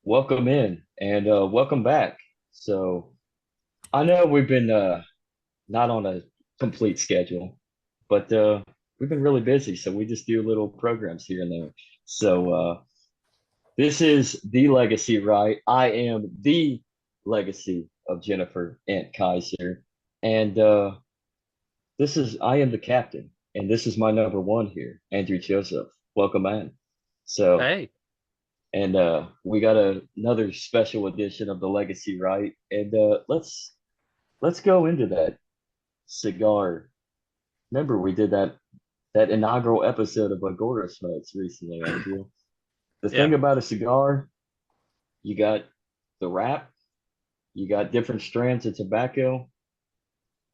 welcome in and welcome back. So I know we've been not on a complete schedule, but we've been really busy. So we just do little programs here and there. So this is the legacy, right? I am the legacy of Jennifer and Kaiser, and I am the captain, and this is my number one here, Andrew Joseph. Welcome in. So. Hey, And we got another special edition of the Legacy, right? And let's go into that cigar. Remember, we did that inaugural episode of Agorism recently, Andrew. The yeah, thing about a cigar, you got the wrap, you got different strands of tobacco,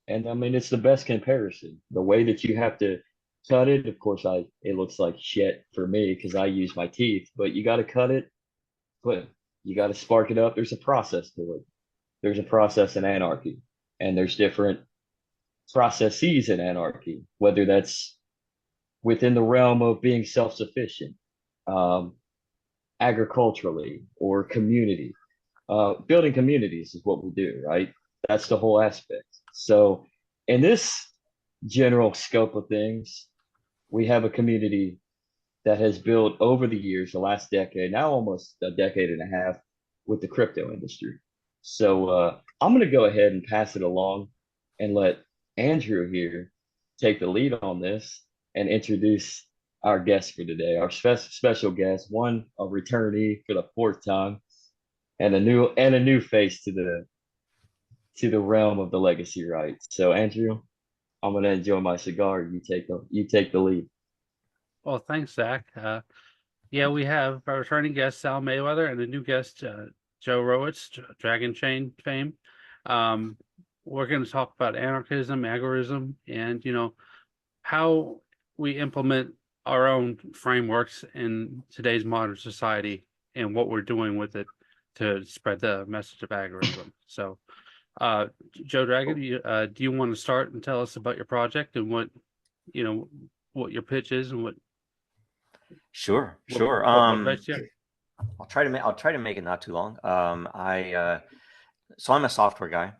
and I mean it's the best comparison. The way that you have to cut it, of course, I it looks like shit for me because I use my teeth, but you got to cut it, but you got to spark it up. There's a process to it. There's a process in anarchy, and there's different processes in anarchy, whether that's within the realm of being self-sufficient, um, agriculturally, or community. Building communities is what we do, right? That's the whole aspect. So, in this general scope of things, we have a community that has built over the years, the last decade, now almost a decade and a half, with the crypto industry. So I'm going to go ahead and pass it along and let Andrew here take the lead on this and introduce our guest for today, our special guest, one a returnee for the fourth time, and a new face to the realm of the legacy rights. So Andrew, I'm going to enjoy my cigar. You take the lead. well, thanks, Zach. Yeah, we have our returning guest, Sal Mayweather, and a new guest, Joe Roets, Dragonchain fame. Um, we're going to talk about anarchism, agorism, and how we implement our own frameworks in today's modern society and what we're doing with it to spread the message of agorism. So, uh, Joe Dragon, do you want to start and tell us about your project and you know, what your pitch is and Sure, what sure. what motivates you? I'll try to make it not too long. So I'm a software guy,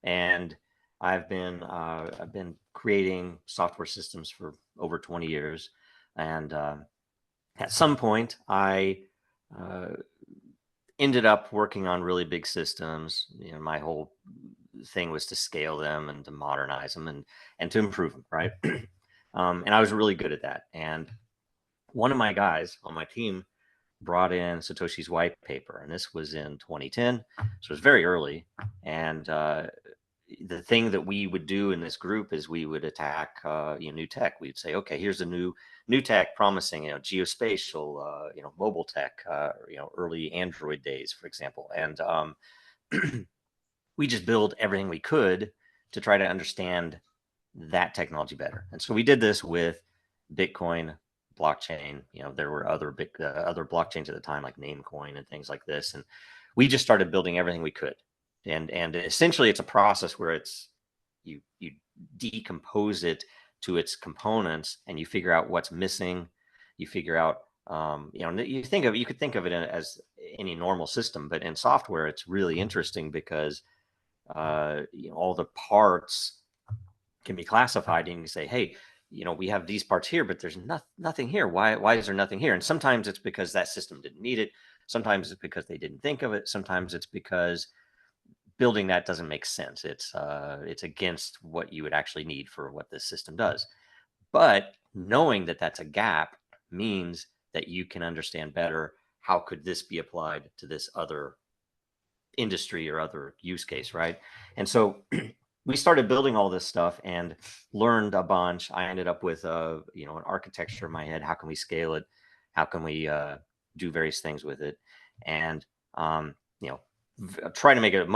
and I've been creating software systems for over 20 years, and at some point I uh, ended up working on really big systems. My whole thing was to scale them and to modernize them and to improve them, right? And I was really good at that. And one of my guys on my team brought in Satoshi's white paper, and this was in 2010, so it was very early. And the thing that we would do in this group is we would attack new tech. We'd say, okay, here's a new tech promising, geospatial, mobile tech, early Android days, for example. And we just build everything we could to try to understand that technology better. And so we did this with Bitcoin, blockchain. There were other blockchains at the time, like Namecoin and things like this. And we just started building everything we could. And essentially, it's a process where you decompose it to its components, and you figure out what's missing. You figure out you could think of it as any normal system, but in software, it's really interesting because all the parts can be classified, and you can say, hey, we have these parts here, but there's nothing here. Why is there nothing here? And sometimes it's because that system didn't need it. Sometimes it's because they didn't think of it. Sometimes it's because building that doesn't make sense. It's against what you would actually need for what this system does. But knowing that that's a gap means that you can understand better how could this be applied to this other industry or other use case, right? And so we started building all this stuff and learned a bunch. I ended up with an architecture in my head. How can we scale it? How can we do various things with it? And try to make it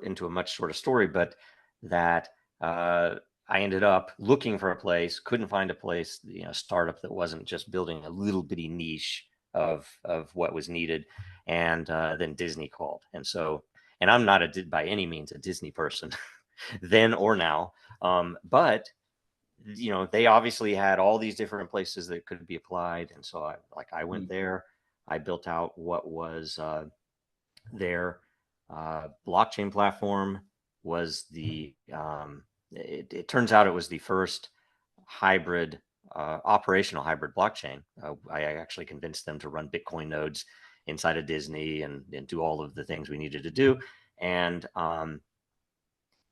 into a much shorter story, but that I ended up looking for a place, couldn't find a place, startup that wasn't just building a little bitty niche of what was needed. And then Disney called. And I'm not by any means a Disney person then or now. But they obviously had all these different places that could be applied. And so I went there, I built out what was Their blockchain platform was it turns out it was the first hybrid, operational hybrid blockchain. I actually convinced them to run Bitcoin nodes inside of Disney and do all of the things we needed to do. And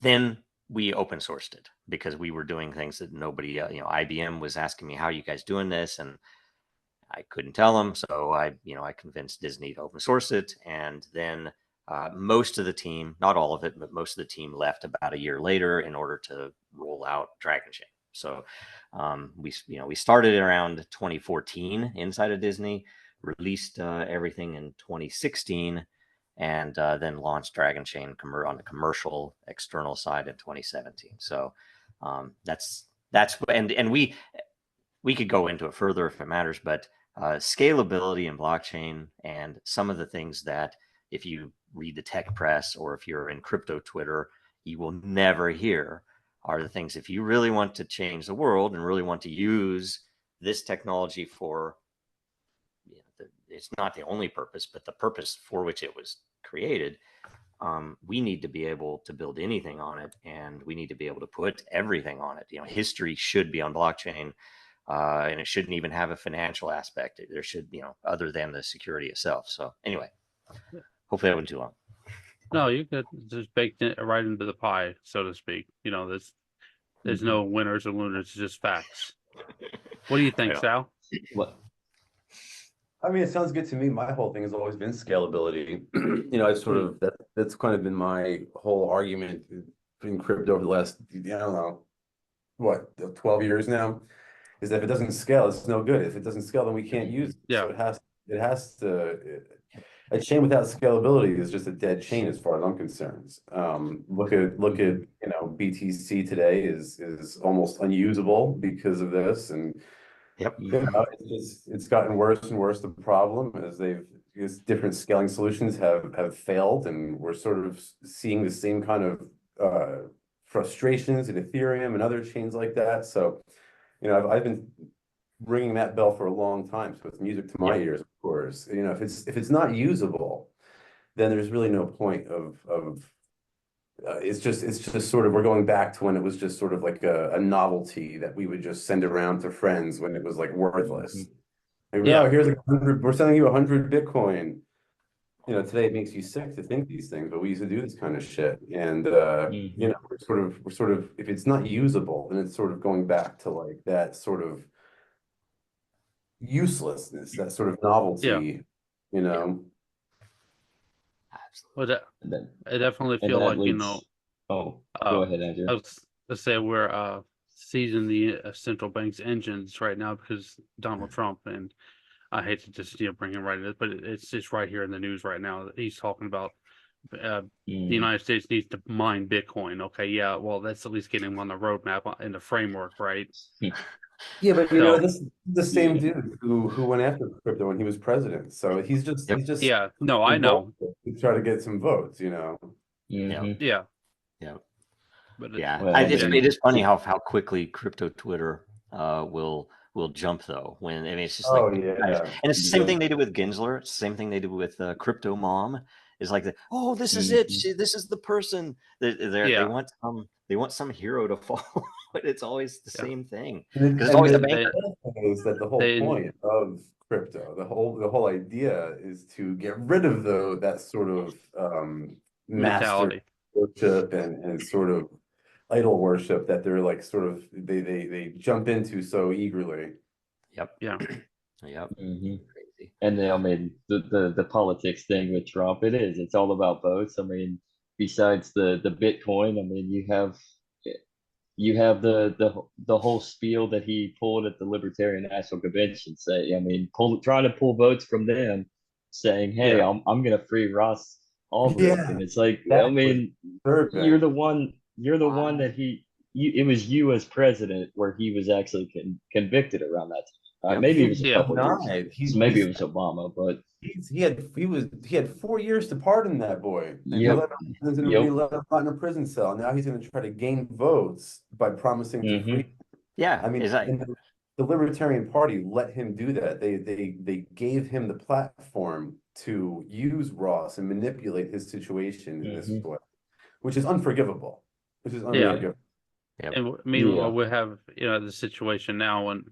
then we open sourced it because we were doing things that nobody, IBM was asking me, how are you guys doing this? And I couldn't tell them. So I convinced Disney to open source it. And then most of the team, not all of it, but most of the team left about a year later in order to roll out Dragonchain. So we started around 2014 inside of Disney, released everything in 2016, and then launched Dragonchain on the commercial external side in 2017. So that's and we could go into it further if it matters, but scalability in blockchain and some of the things that if you read the tech press or if you're in crypto Twitter, you will never hear are the things if you really want to change the world and really want to use this technology for, it's not the only purpose, but the purpose for which it was created. We need to be able to build anything on it, and we need to be able to put everything on it. History should be on blockchain, and it shouldn't even have a financial aspect. There should, other than the security itself. So anyway, hopefully that wasn't too long. No, you could just bake it right into the pie, so to speak. There's no winners or losers, it's just facts. What do you think, Sal? What? I mean, it sounds good to me. My whole thing has always been scalability. I sort of that's kind of been my whole argument in crypto over the last, I don't know, what, 12 years now, is that if it doesn't scale, it's no good. If it doesn't scale, then we can't use it. Yeah. So it has to. A chain without scalability is just a dead chain, as far as I'm concerned. Look at BTC today is almost unusable because of this, and Yep. It's gotten worse and worse. The problem is different scaling solutions have failed, and we're sort of seeing the same kind of frustrations in Ethereum and other chains like that. So, I've been ringing that bell for a long time. So it's music to my ears, of course. If it's not usable, then there's really no point of it's just sort of, we're going back to when it was just sort of like a novelty that we would just send around to friends when it was like worthless. Like, Yeah. oh, here's 100, we're sending you 100 Bitcoin. Today it makes you sick to think these things, but we used to do this kind of shit. And we're sort of, if it's not usable, then it's sort of going back to like that sort of uselessness, that sort of novelty, Absolutely. Well, I definitely And feel that like, leads. Oh, go ahead, Andrew. I was to say we're seizing the central bank's engines right now because Donald Trump, and I hate to just bring him right in, but it's just right here in the news right now. He's talking about the United States needs to mine Bitcoin. Okay, yeah, well, that's at least getting him on the roadmap in the framework, right? Yeah, but this is the same dude who went after crypto when he was president. So he's just yeah. No, I know. To try to get some votes, Yeah. But it is funny how quickly crypto Twitter will jump though. When it's just like, and it's the same thing they did with Gensler. It's the same thing they did with Crypto Mom. Is like this is it. This is the person. They want some hero to follow. But it's always the same thing because it's always the banker. Is that the whole point of crypto? The whole idea is to get rid of that sort of master worship and sort of idol worship that they're like sort of they jump into so eagerly. Yep. Crazy. And I mean the politics thing with Trump, it's all about votes. I mean, besides the Bitcoin, I mean you have the whole spiel that he pulled at the Libertarian National Convention, trying to pull votes from them, saying, hey, I'm gonna free Ross Ulbricht. And it's like, I mean, you're the one that it was you as president where he was actually convicted around that time. Maybe it was a couple years. Maybe it was Obama, but he had 4 years to pardon that boy. And he let him rot in a prison cell. Now he's going to try to gain votes by promising to free. Yeah, I mean, exactly. the the Libertarian Party let him do that. They gave him the platform to use Ross and manipulate his situation in this way, which is unforgivable. Which is Yeah. unforgivable. Yep. And meanwhile, Yeah. we have, the situation now when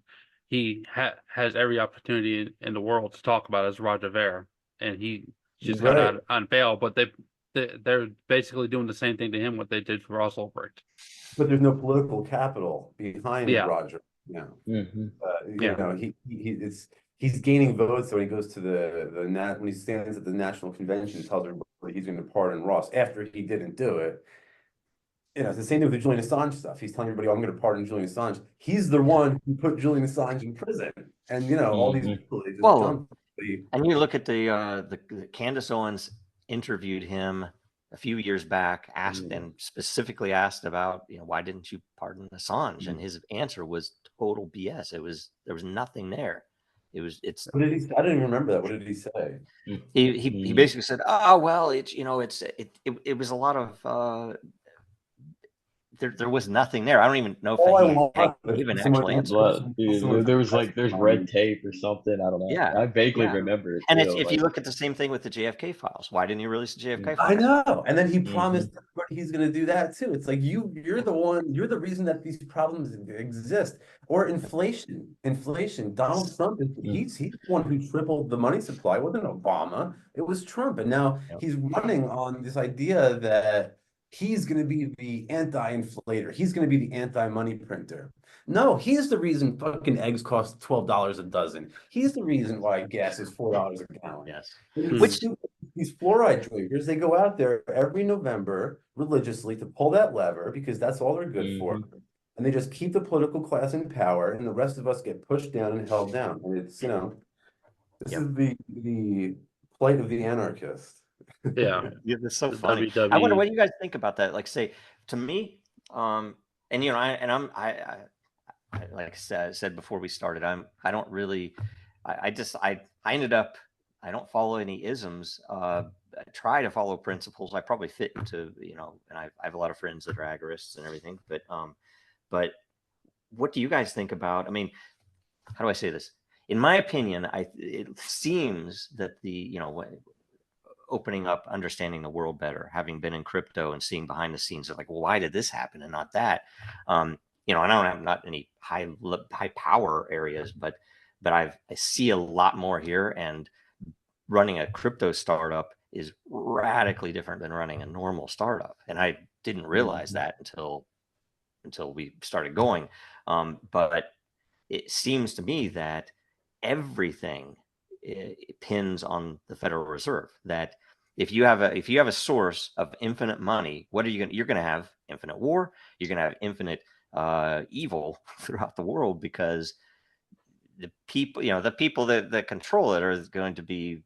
he has every opportunity in the world to talk about is Roger Ver, and he just got Right. out on bail. But they're basically doing the same thing to him what they did for Ross Ulbricht. But there's no political capital behind Yeah. Roger. Yeah. You Yeah. know, he's gaining votes when he goes to when he stands at the national convention, tells everybody he's going to pardon Ross after he didn't do it. You know, it's the same thing with the Julian Assange stuff. He's telling everybody, "Oh, I'm going to pardon Julian Assange." He's the one who put Julian Assange in prison, and you know, all these people they just Well, dump. And you look at the Candace Owens interviewed him a few years back, asked and specifically asked about, why didn't you pardon Assange? And his answer was total BS. There was nothing there. What did he say? I didn't even remember that. What did he say? He basically said, "Oh well, it was a lot of there was nothing there." I don't even know if he gave an actual answer. There's red tape or something. I don't know. Yeah, I vaguely yeah. remember it. And Too, if you look at the same thing with the JFK files, why didn't you release the JFK files? I know. And then he promised everybody he's going to do that too. It's like you're the reason that these problems exist. Or inflation. Donald Trump he's the one who tripled the money supply. It wasn't Obama. It was Trump. And now he's running on this idea that he's going to be the anti-inflator. He's going to be the anti-money printer. No, he's the reason fucking eggs cost $12 a dozen. He's the reason why gas is $4 a gallon. Yes. Which these fluoride drinkers, they go out there every November religiously to pull that lever because that's all they're good for. And they just keep the political class in power, and the rest of us get pushed down and held down. And it's, this is the plight of the anarchist. Yeah. That's so The funny. WWE. I wonder what you guys think about that. Like, say, to me, and like I said before we started, I don't really, I ended up, I don't follow any isms. I try to follow principles. I probably fit into, and I have a lot of friends that are agorists and everything. But what do you guys think about? I mean, how do I say this? In my opinion, it seems that opening up, understanding the world better, having been in crypto and seeing behind the scenes of like, well, why did this happen and not that? And I don't have not any high power areas, but I see a lot more here, and running a crypto startup is radically different than running a normal startup. And I didn't realize that until we started going. But it seems to me that everything pins on the Federal Reserve. That if you have a source of infinite money, you're going to have infinite war. You're going to have infinite evil throughout the world, because the people that control it are going to be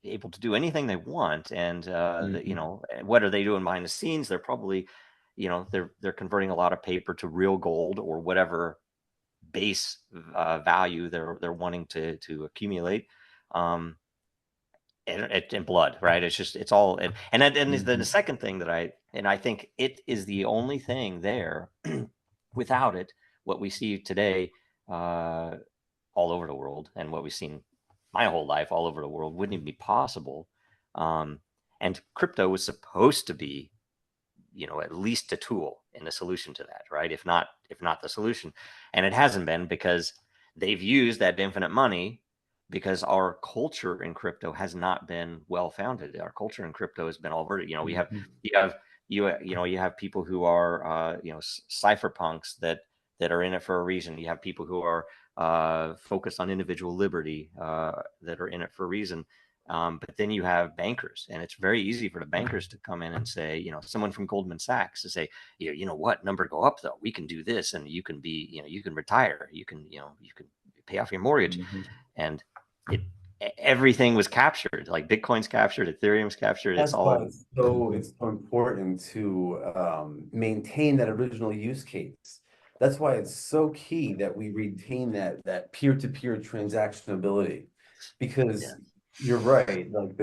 able to do anything they want. And what are they doing behind the scenes? They're probably they're converting a lot of paper to real gold or whatever base value they're wanting to accumulate, and blood, right? It's all, and then the second thing that I think it is the only thing there. Without it, what we see today all over the world, and what we've seen my whole life all over the world, wouldn't even be possible. And crypto was supposed to be at least a tool and a solution to that, right? If not the solution. And it hasn't been, because they've used that infinite money, because our culture in crypto has not been well founded. Our culture in crypto has been all verted. You have people who are cypherpunks that are in it for a reason. You have people who are focused on individual liberty that are in it for a reason. But then you have bankers, and it's very easy for the bankers to come in and say, someone from Goldman Sachs to say, what number go up though? We can do this, and you can be, you can retire, you can pay off your mortgage, and everything was captured. Like Bitcoin's captured, Ethereum's captured. That's why it's so important to maintain that original use case. That's why it's so key that we retain that peer-to-peer transactionability, because you're right. Like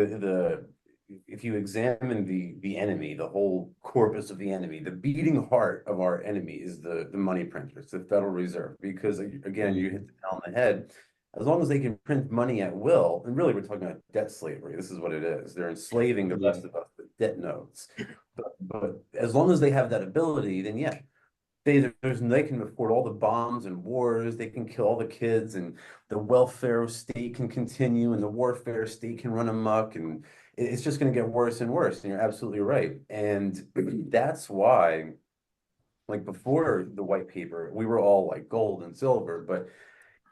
if you examine the enemy, the whole corpus of the enemy, the beating heart of our enemy is the money printers, the Federal Reserve. Because again, you hit the nail on the head. As long as they can print money at will, and really we're talking about debt slavery. This is what it is. They're enslaving the rest of us with debt notes. But as long as they have that ability, then yeah, they can afford all the bombs and wars. They can kill all the kids, and the welfare state can continue, and the warfare state can run amok, and it's just going to get worse and worse. And you're absolutely right. And that's why, like before the white paper, we were all like gold and silver, but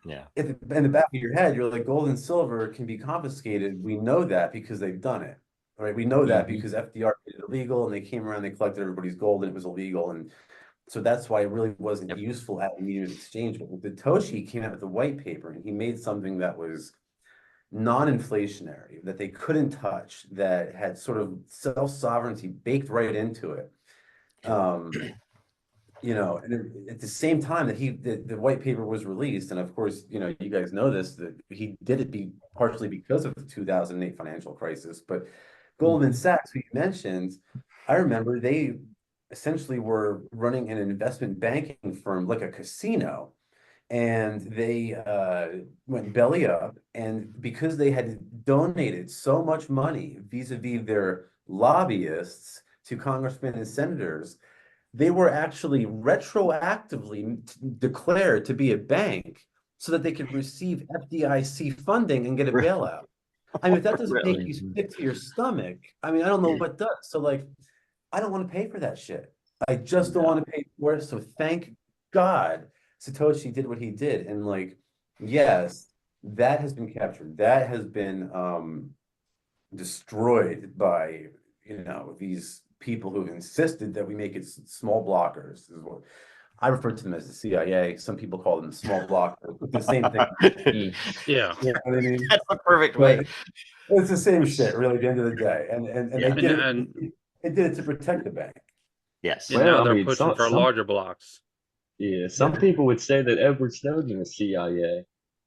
Yeah. in the back of your head, you're like, gold and silver can be confiscated. We know that because they've done it, right? We know that because FDR made it illegal, and they came around, they collected everybody's gold, and it was illegal. And so that's why it really wasn't useful at immediate exchange. But with Toshi came out with the white paper, and he made something that was non-inflationary, that they couldn't touch, that had sort of self-sovereignty baked right into it. You know, and at the same time that the white paper was released, and of course, you know, you guys know this, that he did it partially because of the 2008 financial crisis. But Goldman Sachs, who you mentioned, I remember they essentially were running an investment banking firm like a casino, and they went belly up. And because they had donated so much money vis-a-vis their lobbyists to congressmen and senators, they were actually retroactively declared to be a bank so that they could receive FDIC funding and get a bailout. I mean, if that doesn't make you sick to your stomach, I mean, I don't know what does. So like, I don't want to pay for that shit. I just don't want to pay for it. So thank God Satoshi did what he did. And like, yes, that has been captured. That has been destroyed by, you know, these people who've insisted that we make it small blockers. This is what I refer to them as the CIA. Some people call them small blockers. It's the same thing. Yeah. You know what I mean? That's the perfect way. But it's the same shit, really, at the end of the day. And Yeah. they did it. They did it to protect the bank. Yes. And now they're pushing for larger blocks. Some people would say that Edward Snowden was CIA,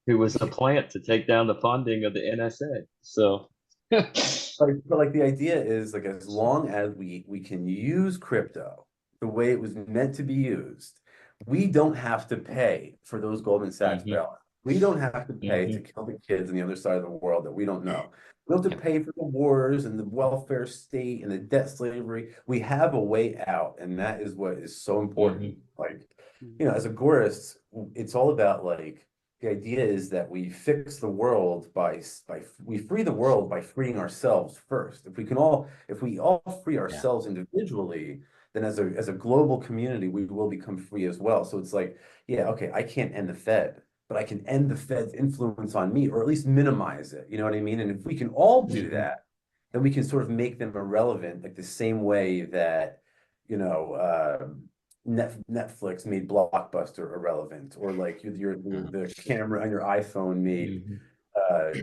who was a plant to take down the funding of the NSA. So, but like the idea is like, as long as we can use crypto the way it was meant to be used, we don't have to pay for those Goldman Sachs bailouts. We don't have to pay to kill the kids on the other side of the world that we don't know. We don't have to pay for the wars and the welfare state and the debt slavery. We have a way out, and that is what is so important. Like, you know, as agorists, it's all about like, the idea is that we fix the world we free the world by freeing ourselves first. If we all free ourselves individually, then as a global community, we will become free as well. So it's like, yeah, okay, I can't end the Fed, but I can end the Fed's influence on me, or at least minimize it. You know what I mean? And if we can all do that, then we can sort of make them irrelevant, like the same way that, you know, Netflix made Blockbuster irrelevant, or like the camera on your iPhone made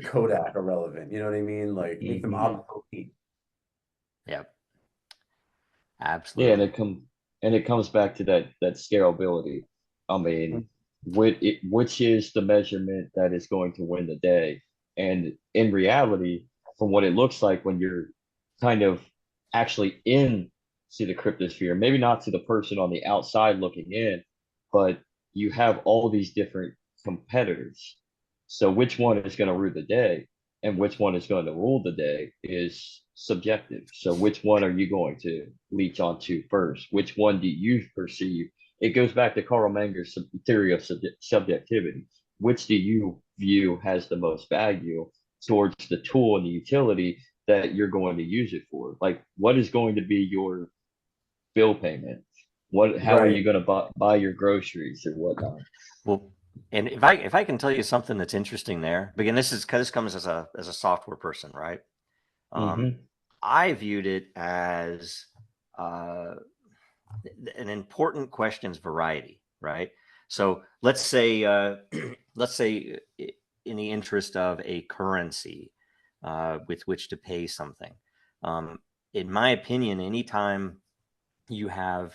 Kodak irrelevant. You know what I mean? Like make them obsolete. Yep. Absolutely. And it comes back to that scalability. I mean, which is the measurement that is going to win the day? And in reality, from what it looks like when you're kind of actually in to the cryptosphere, maybe not to the person on the outside looking in, but you have all these different competitors. So which one is going to rule the day and which one is going to rule the day is subjective. So which one are you going to leech onto first? Which one do you perceive? It goes back to Carl Menger's theory of subjectivity. Which do you view has the most value towards the tool and the utility that you're going to use it for? Like, what is going to be your bill payment? How are you going to buy your groceries or whatnot? Well, and if I can tell you something that's interesting there, again, this comes as a software person, right? I viewed it as an important questions variety, right? So let's say in the interest of a currency with which to pay something, in my opinion, anytime you have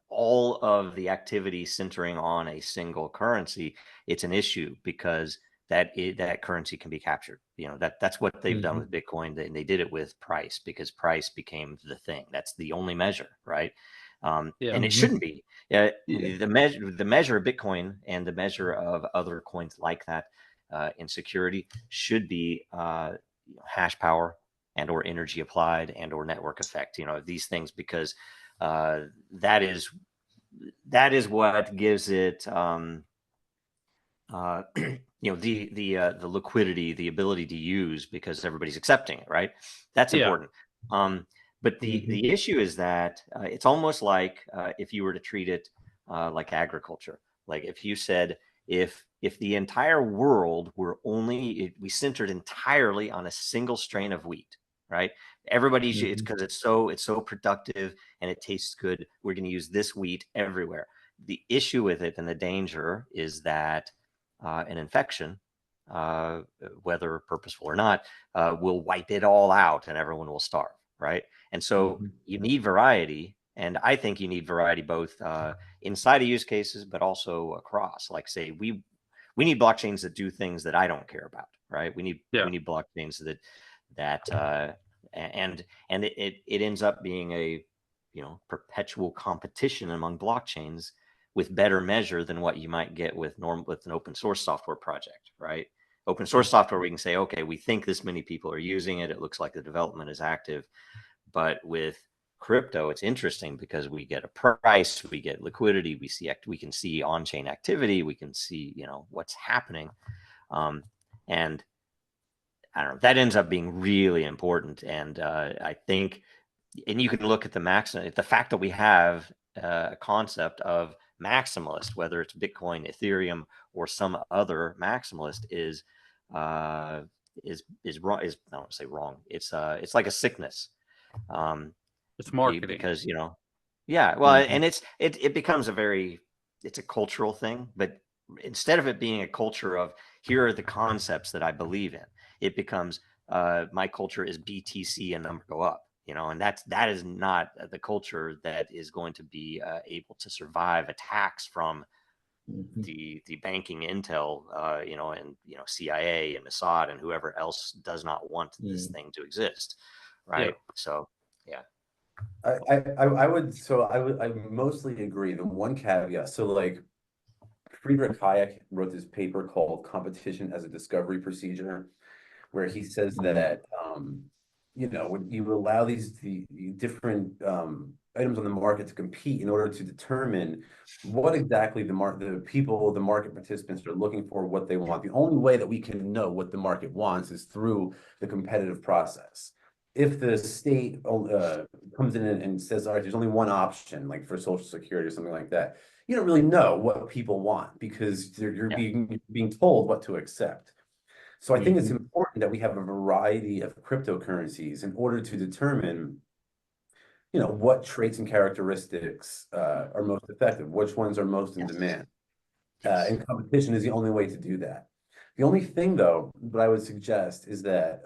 all of the activity centering on a single currency, it's an issue, because that currency can be captured. You know, that's what they've done with Bitcoin. They did it with price, because price became the thing. That's the only measure, right? And it shouldn't be. The measure of Bitcoin and the measure of other coins like that in security should be hash power and or energy applied and or network effect. You know, these things, because that is what gives it you know, the liquidity, the ability to use, because everybody's accepting it, right? That's important. But the issue is that it's almost like if you were to treat it like agriculture. Like if you said, if the entire world were we centered entirely on a single strain of wheat, right? Everybody's it's because it's so productive and it tastes good. We're going to use this wheat everywhere. The issue with it and the danger is that an infection, whether purposeful or not, will wipe it all out and everyone will starve, right? And so you need variety. And I think you need variety both inside of use cases, but also across. Like, say, we need blockchains that do things that I don't care about, right? We need blockchains and it ends up being a, you know, perpetual competition among blockchains with better measure than what you might get with an open source software project, right? Open source software, we can say, okay, we think this many people are using it. It looks like the development is active. But with crypto, it's interesting because we get a price, we get liquidity, we can see on-chain activity, we can see, you know, what's happening. And I don't know, that ends up being really important. And I think, and you can look at the fact that we have a concept of maximalist, whether it's Bitcoin, Ethereum, or some other maximalist, is wrong. I don't want to say wrong. It's like a sickness. It's marketing, because, you know, well, and it becomes it's a cultural thing. But instead of it being a culture of here are the concepts that I believe in, it becomes my culture is BTC and number go up. You know, and that is not the culture that is going to be able to survive attacks from the banking intel, you know, and, you know, CIA and Mossad and whoever else does not want this thing to exist, right? So, yeah. I would mostly agree. The one caveat, so like Friedrich Hayek wrote this paper called Competition as a Discovery Procedure, where he says that you know, when you allow the different items on the market to compete in order to determine what exactly the market participants are looking for, what they want. The only way that we can know what the market wants is through the competitive process. If the state comes in and says, all right, there's only one option, like for Social Security or something like that, you don't really know what people want because you're being told what to accept. So I think it's important that we have a variety of cryptocurrencies in order to determine, you know, what traits and characteristics are most effective, which ones are most in demand. And competition is the only way to do that. The only thing, though, that I would suggest is that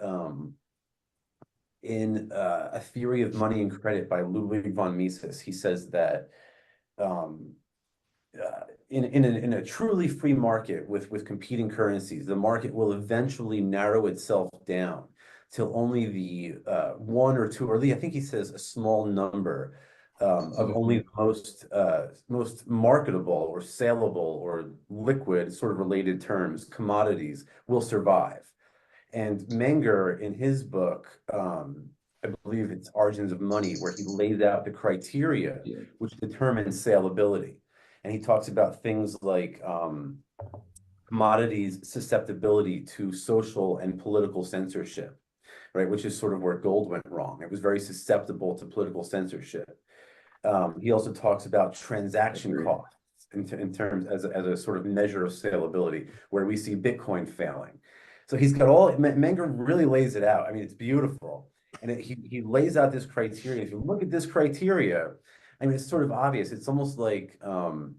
in A Theory of Money and Credit by Ludwig von Mises, he says that in a truly free market with competing currencies, the market will eventually narrow itself down till only the one or two, or I think he says a small number of only the most marketable or saleable or liquid sort of related terms, commodities, will survive. And Menger, in his book, I believe it's Origins of Money, where he lays out the criteria which determine saleability. And he talks about things like commodities' susceptibility to social and political censorship, right? Which is sort of where gold went wrong. It was very susceptible to political censorship. He also talks about transaction costs in terms as a sort of measure of saleability, where we see Bitcoin failing. So he's got Menger really lays it out. I mean, it's beautiful. And he lays out this criteria. If you look at this criteria, I mean, it's sort of obvious. It's almost like, I'm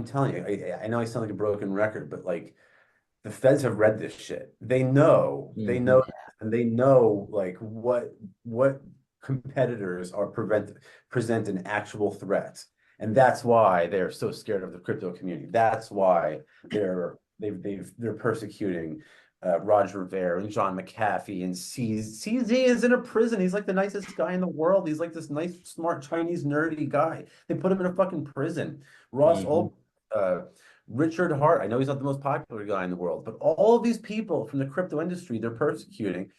telling you, I know I sound like a broken record, but like the feds have read this shit. They know, and they know like what competitors are present an actual threat. And that's why they're so scared of the crypto community. That's why they're they're persecuting Roger Ver and John McAfee, and CZ is in a prison. He's like the nicest guy in the world. He's like this nice, smart Chinese nerdy guy. They put him in a fucking prison. Ross Ulbricht, Richard Hart. I know he's not the most popular guy in the world, but all of these people from the crypto industry, they're persecuting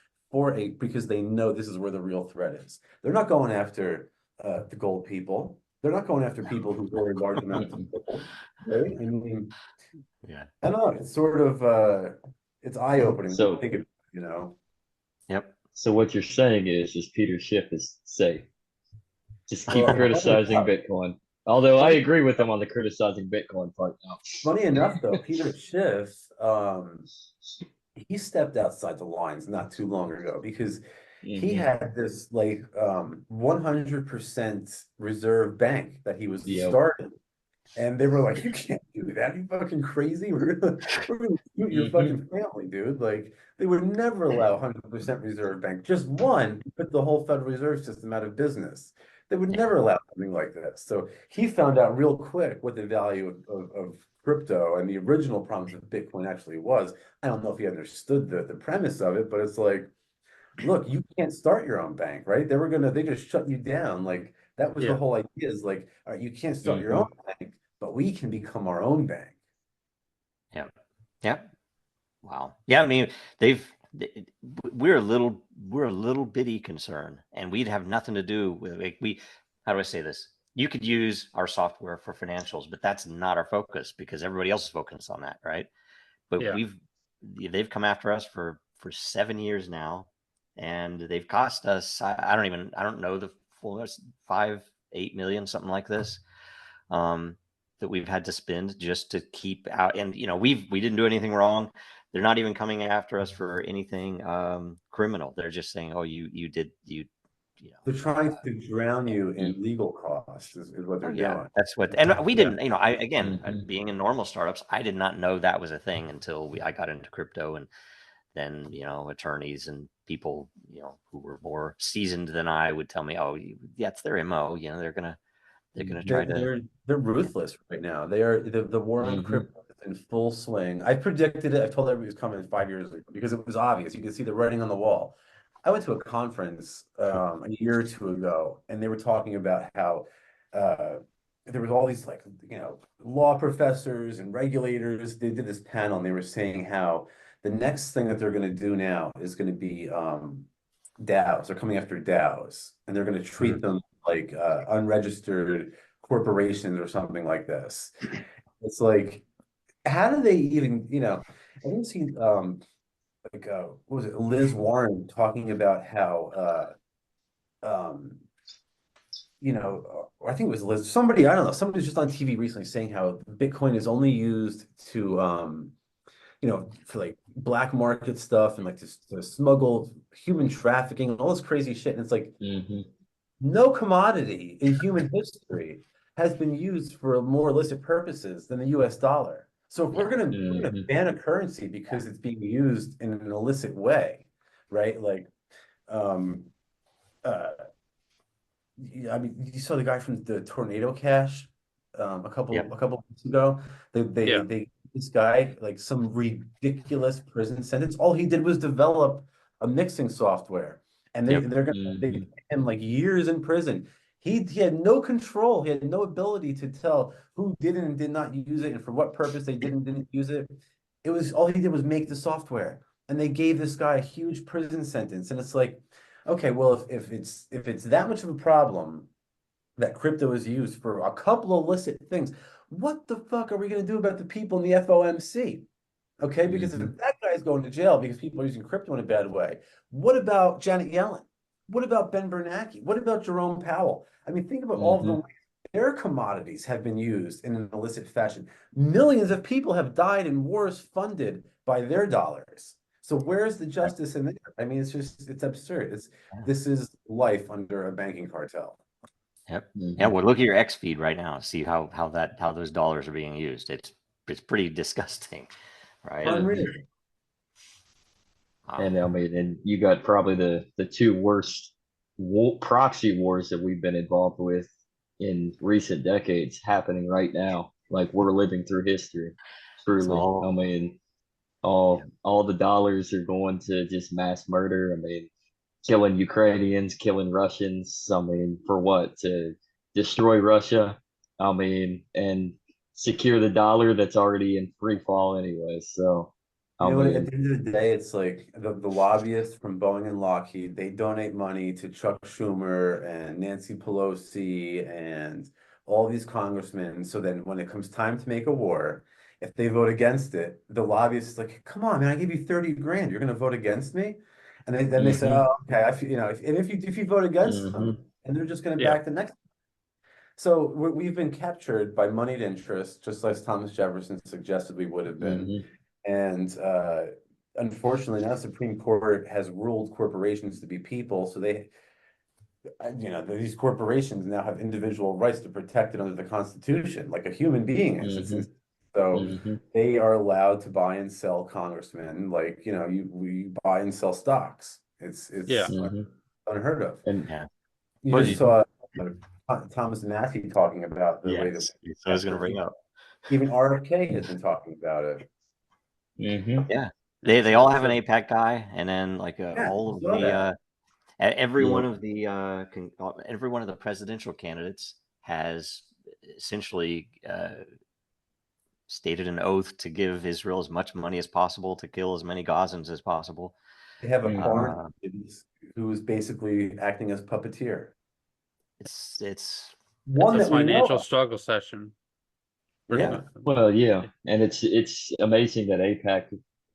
because they know this is where the real threat is. They're not going after the gold people. They're not going after people who hoard large amounts of gold. Right? I mean, Yeah. I don't know. It's sort of it's eye-opening. So- think of, you know. Yep. So what you're saying is Peter Schiff is safe. Just keep Well, criticizing Bitcoin. Although I agree with him on the criticizing Bitcoin part now. Funny enough, though, Peter Schiff, he stepped outside the lines not too long ago because he had this like 100% reserve bank that he was starting. And they were like, you can't do that. You fucking crazy. We're gonna shoot your fucking family, dude. Like, they would never allow 100% reserve bank. Just one put the whole Federal Reserve System out of business. They would never allow something like this. So he found out real quick what the value of crypto and the original promise of Bitcoin actually was. I don't know if he understood the premise of it, but it's like, look, you can't start your own bank, right? They just shut you down. Like, that was the whole idea, is like, all right, you can't start your own bank, but we can become our own bank. Yeah. Yeah. Wow. Yeah. I mean, we're a little bitty concern, and we'd have nothing to do with, like, how do I say this? You could use our software for financials, but that's not our focus because everybody else is focused on that, right? But they've come after us for 7 years now, and they've cost us, I don't know the full, 5-8 million, something like this, that we've had to spend just to keep out. And we didn't do anything wrong. They're not even coming after us for anything criminal. They're just saying, oh, They're trying to drown you in legal costs is what they're doing. That's what, and we didn't, being in normal startups, I did not know that was a thing until I got into crypto, and then, attorneys and people, who were more seasoned than I would tell me, oh, that's their MO. They're going to try they're ruthless right now. They are the war on crypto is in full swing. I predicted it. I told everybody it was coming 5 years ago because it was obvious. You could see the writing on the wall. I went to a conference a year or two ago, and they were talking about how there was all these, like, law professors and regulators. They did this panel, and they were saying how the next thing that they're going to do now is going to be DAOs. They're coming after DAOs, and they're going to treat them like unregistered corporations or something like this. It's like, how do they even, I didn't see what was it, Liz Warren talking about how I think it was Liz, somebody, I don't know, somebody was just on TV recently saying how Bitcoin is only used to for like black market stuff and like to smuggle human trafficking and all this crazy shit. And it's like, no commodity in human history has been used for more illicit purposes than the US dollar. So if we're gonna ban a currency because it's being used in an illicit way, right? Like, I mean, you saw the guy from the Tornado Cash a couple weeks ago. They this guy like some ridiculous prison sentence. All he did was develop a mixing software, and they're gonna pay him like years in prison. He had no control. He had no ability to tell who did and did not use it and for what purpose they didn't use it. It was all he did was make the software, and they gave this guy a huge prison sentence. And it's like, okay, well, if it's that much of a problem that crypto is used for a couple of illicit things, what the fuck are we going to do about the people in the FOMC? Okay, because if that guy's going to jail because people are using crypto in a bad way, what about Janet Yellen? What about Ben Bernanke? What about Jerome Powell? I mean, think about all of the ways their commodities have been used in an illicit fashion. Millions of people have died in wars funded by their dollars. So where's the justice in there? I mean, it's absurd. This is life under a banking cartel. Yep. Yeah. Well, look at your X feed right now. See how those dollars are being used. It's pretty disgusting, right? Unreal. And I mean, and you got probably the two worst proxy wars that we've been involved with in recent decades happening right now. Like, we're living through history. Truly. all- I mean, Yeah. all the dollars are going to just mass murder. I mean, killing Ukrainians, killing Russians. I mean, for what? To destroy Russia. I mean, and secure the dollar that's already in free fall anyway. So, You I know what? At mean, the end of the day, it's like the lobbyists from Boeing and Lockheed, they donate money to Chuck Schumer and Nancy Pelosi and all these congressmen. So then when it comes time to make a war, if they vote against it, the lobbyists is like, come on, man, I give you 30 grand. You're going to vote against me? And then they say, hmm oh, okay, you know, if you vote against them, hmm and they're just going to Yeah. back the next. So we've been captured by moneyed interests, just like Thomas Jefferson suggested we would have been. hmm And unfortunately, now the Supreme Court has ruled corporations to be people. So they, you know, these corporations now have individual rights to protect it under the Constitution, like a human being is. hmm So hmm they are allowed to buy and sell congressmen, like, you know, we buy and sell stocks. Yeah. It's hmm unheard of. And Yeah. You Well, just saw Thomas Massey talking about the way that yes. So I was going to bring up. even RFK has been talking about it. hmm Yeah. Yeah. They all have an APAC guy, and then like Yeah, all I of saw the that. every yeah. one of the every one of the presidential candidates has essentially stated an oath to give Israel as much money as possible, to kill as many Gazans as possible. They have a Mhm. foreign who is basically acting as puppeteer. It's One It's a that we know financial of. struggle session. Pretty Yeah. much. Well, yeah, and it's amazing that APAC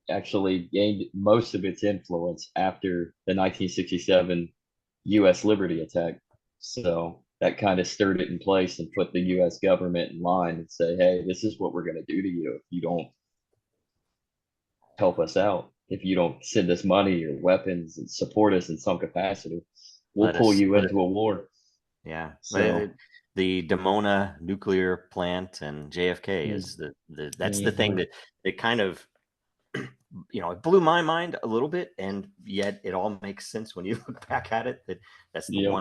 actually gained most of its influence after the 1967 U.S. Liberty attack. So that kind of stirred it in place and put the U.S. government in line and say, "Hey, this is what we're going to do to you if you don't help us out. If you don't send us money or weapons and support us in some capacity, we'll pull you let into a war." yeah. So, The Dimona nuclear plant and JFK mm, is that's the thing mhm, that kind of it blew my mind a little bit, and yet it all makes sense when you look back at it. That's yep,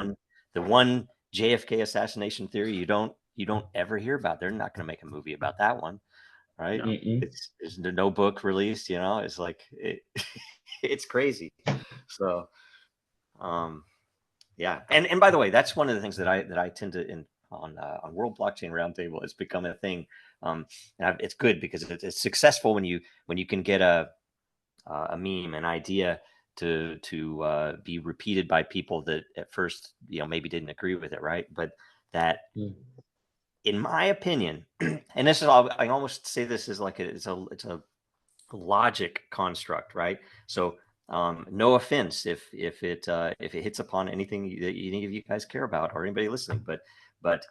the one JFK assassination theory you don't ever hear about. They're not going to make a movie about that one, right? No. mm-mm, There's no book released. It's like it's crazy. So yeah, and by the way, that's one of the things that I tend to on World Blockchain Roundtable. It's become a thing, and it's good because it's successful when you can get a meme, an idea to be repeated by people that at first maybe didn't agree with it, right? But that, mm, in my opinion, and this is I almost say this is like it's a logic construct, right? So no offense if it hits upon anything that any of you guys care about or anybody listening, but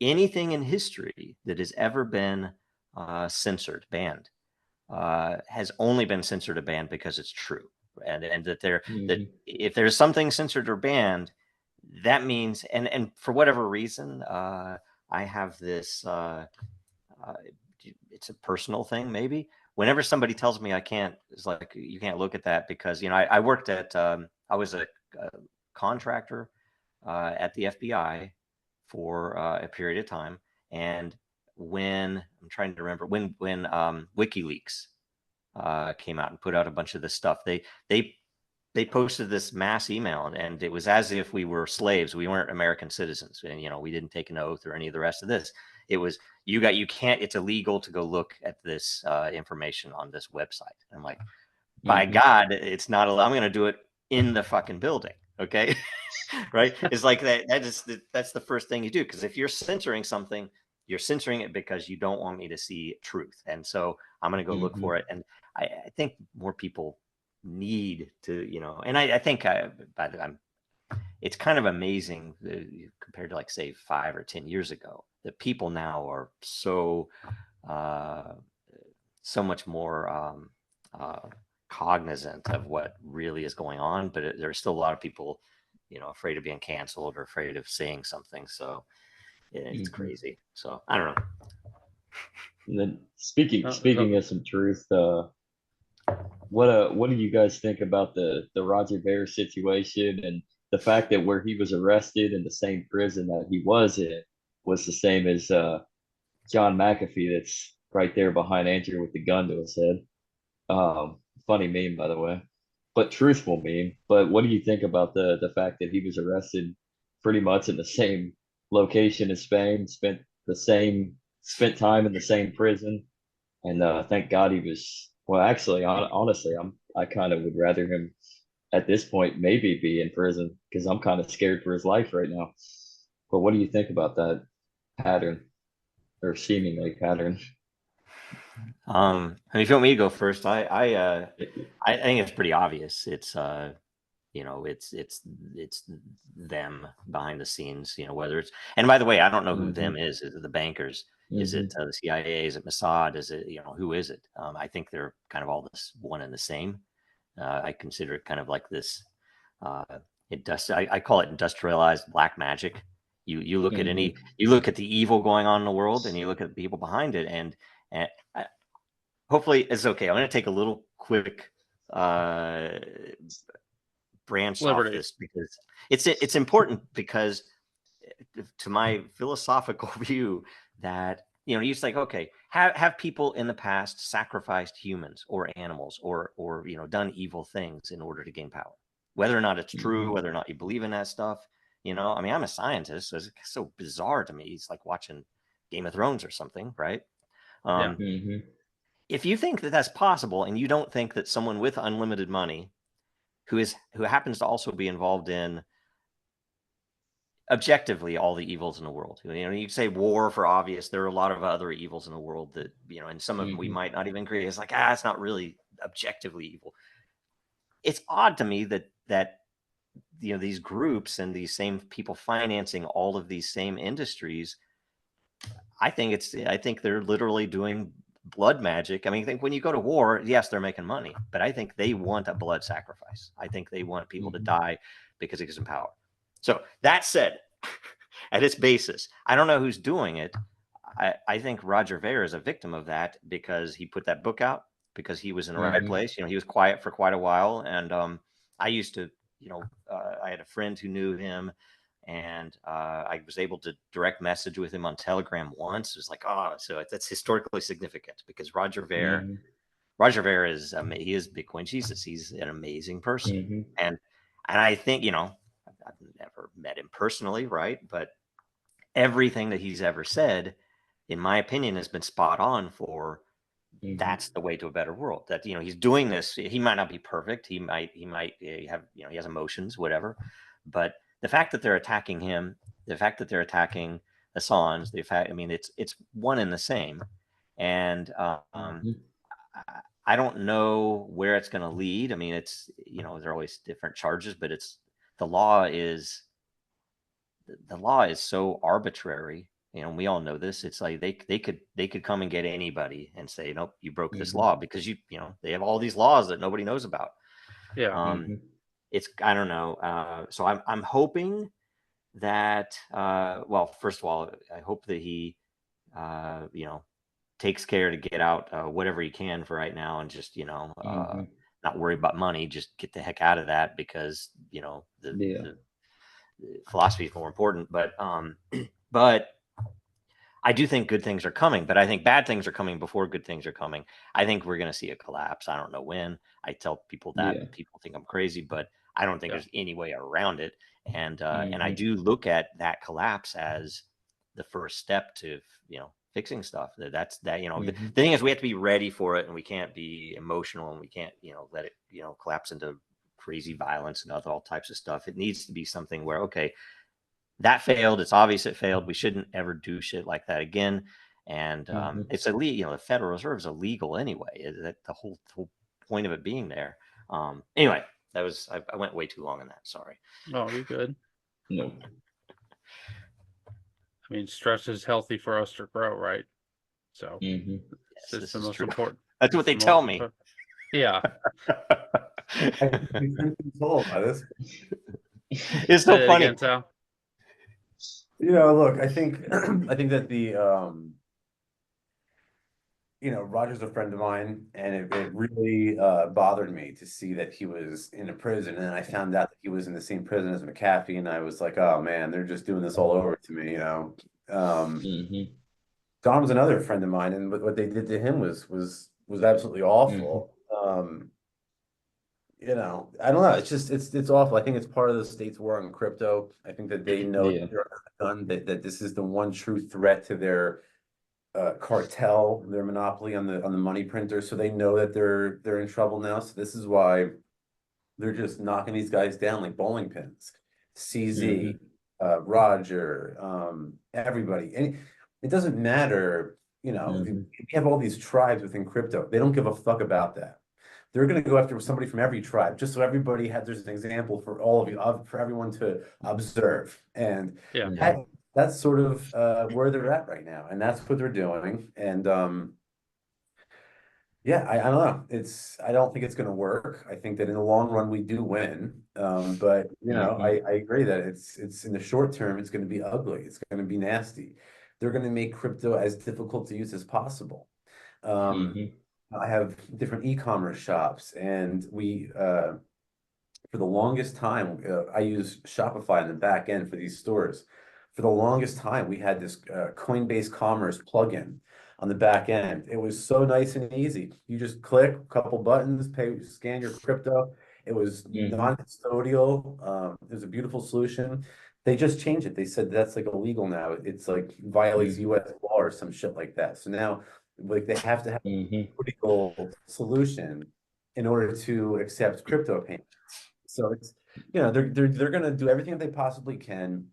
anything in history that has ever been censored, banned, has only been censored or banned because it's true, and that mhm, if there's something censored or banned, that means and for whatever reason, I have this. Uh, it's a personal thing, maybe. Whenever somebody tells me I can't, it's like you can't look at that because I worked at I was a contractor at the FBI for a period of time, and when I'm trying to remember when WikiLeaks came out and put out a bunch of this stuff. They posted this mass email, and it was as if we were slaves. We weren't American citizens, and we didn't take an oath or any of the rest of this. It was you can't. It's illegal to go look at this information on this website. I'm like, by mhm, God, it's not. I'm going to do it in the fucking building. Okay, right? It's like that. That's the first thing you do, because if you're censoring something, you're censoring it because you don't want me to see truth, and so I'm going to go look mhm, for it. And I think more people need to, and I think it's kind of amazing compared to, like, say 5 or 10 years ago, that people now are uh, so much more uh, cognizant of what really is going on, but there's still a lot of people, afraid of being canceled or afraid of saying something. So it's mhm. crazy. So I don't know. And then speaking No, speaking of some truth, what do you guys think about the Roger Ver situation and the fact that where he was arrested in the same prison that he was in was the same as John McAfee that's right there behind Andrew with the gun to his head. Funny meme, by the way, but truthful meme. But what do you think about the fact that he was arrested pretty much in the same location as Spain, spent time in the same prison, and thank God he was. Well, actually, honestly, I kind of would rather him at this point maybe be in prison because I'm kind of scared for his life right now. But what do you think about that pattern or seemingly pattern? I mean, if you want me to go first, I think it's pretty obvious. It's you know, it's them behind the scenes. You know, whether it's, and by the way, I don't know who them is. Is it the bankers? Is it the CIA? Is it Mossad? Is it, you know, who is it? I think they're kind of all this one and the same. I consider it kind of like this. Uh, I call it industrialized black magic. You look at any, you look at the evil going on in the world, and you look at the people behind it, and hopefully it's okay. I'm going to take a little quick branch off Liberty. this because it's important, because to my philosophical view that, you know, you just like, okay, have people in the past sacrificed humans or animals or you know, done evil things in order to gain power, whether or not it's true, whether or not you believe in that stuff. You know, I mean, I'm a scientist, so it's so bizarre to me. It's like watching Game of Thrones or something, right? Yeah. If you think that that's possible, and you don't think that someone with unlimited money who happens to also be involved in objectively all the evils in the world, you know, you say war for obvious, there are a lot of other evils in the world that, you know, and some of them we might not even agree. It's like, it's not really objectively evil. It's odd to me that you know, these groups and these same people financing all of these same industries, I think they're literally doing blood magic. I mean, I think when you go to war, yes, they're making money, but I think they want a blood sacrifice. I think they want people to die because it gives them power. So that said, at its basis, I don't know who's doing it. I think Roger Ver is a victim of that because he put that book out because he was in the right place. You know, he was quiet for quite a while, and I used to, you know, I had a friend who knew him, and I was able to direct message with him on Telegram once. It was like, oh, so that's historically significant because Roger Ver is he is Bitcoin Jesus. He's an amazing person, and I think, you know, I've never met him personally, right? But everything that he's ever said, in my opinion, has been spot on for that's the way to a better world. That, you know, he's doing this. He might not be perfect. He might have, you know, he has emotions, whatever. But the fact that they're attacking him, the fact that they're attacking Assange, the fact, I mean, it's one and the same. And I don't know where it's going to lead. I mean, it's, you know, there are always different charges, but it's, the law is so arbitrary. You know, we all know this. It's like they could come and get anybody and say, nope, you broke this law, because you know, they have all these laws that nobody knows about. Yeah. It's, I don't know. So I'm hoping that well, first of all, I hope that he you know, takes care to get out whatever he can for right now, and just, you know, not worry about money, just get the heck out of that, because, you know, the philosophy is more important. But I do think good things are coming, but I think bad things are coming before good things are coming. I think we're going to see a collapse. I don't know when. I tell people that, people think I'm crazy, but I don't think there's any way around it. And I do look at that collapse as the first step to, you know, fixing stuff. That's that, you know, the thing is, we have to be ready for it, and we can't be emotional, and we can't, you know, let it, you know, collapse into crazy violence and all types of stuff. It needs to be something where, okay, that failed. It's obvious it failed. We shouldn't ever do shit like that again. And it's illegal. You know, the Federal Reserve is illegal anyway. That the whole point of it being there. Anyway, that was, I went way too long on that. Sorry. Oh, you're good. No. I mean, stress is healthy for us to grow, right? So Yes, it's the most important. That's what they tell me. Yeah. You've been consoled by this. It's so funny. Again, Sal. You know, look, I think I think that the you know, Roger's a friend of mine, and it really bothered me to see that he was in a prison, and then I found out that he was in the same prison as McAfee, and I was like, oh man, they're just doing this all over to me, you know. Don was another friend of mine, and what they did to him was absolutely awful. You know, I don't know. It's just it's awful. I think it's part of the state's war on crypto. I think that they know Yeah. they're done, that this is the one true threat to their cartel, their monopoly on the money printer. So they know that they're in trouble now. So this is why they're just knocking these guys down like bowling pins. CZ, Roger, everybody. And it doesn't matter, you know, we have all these tribes within crypto. They don't give a fuck about that. They're going to go after somebody from every tribe, just so everybody has, there's an example for all of you, for everyone to observe. And Yeah. that's sort of where they're at right now. And that's what they're doing. And yeah, I don't know. I don't think it's going to work. I think that in the long run we do win. But you know, I agree that it's in the short term it's going to be ugly. It's going to be nasty. They're going to make crypto as difficult to use as possible. I have different e-commerce shops, and we for the longest time I use Shopify in the back end for these stores. For the longest time, we had this Coinbase Commerce plugin on the back end. It was so nice and easy. You just click a couple buttons, scan your crypto. It was non-custodial. It was a beautiful solution. They just changed it. They said that's like illegal now. It's like violates US law or some shit like that. So now, like, they have to have a legal solution in order to accept crypto payments. So it's, you know, they're going to do everything that they possibly can.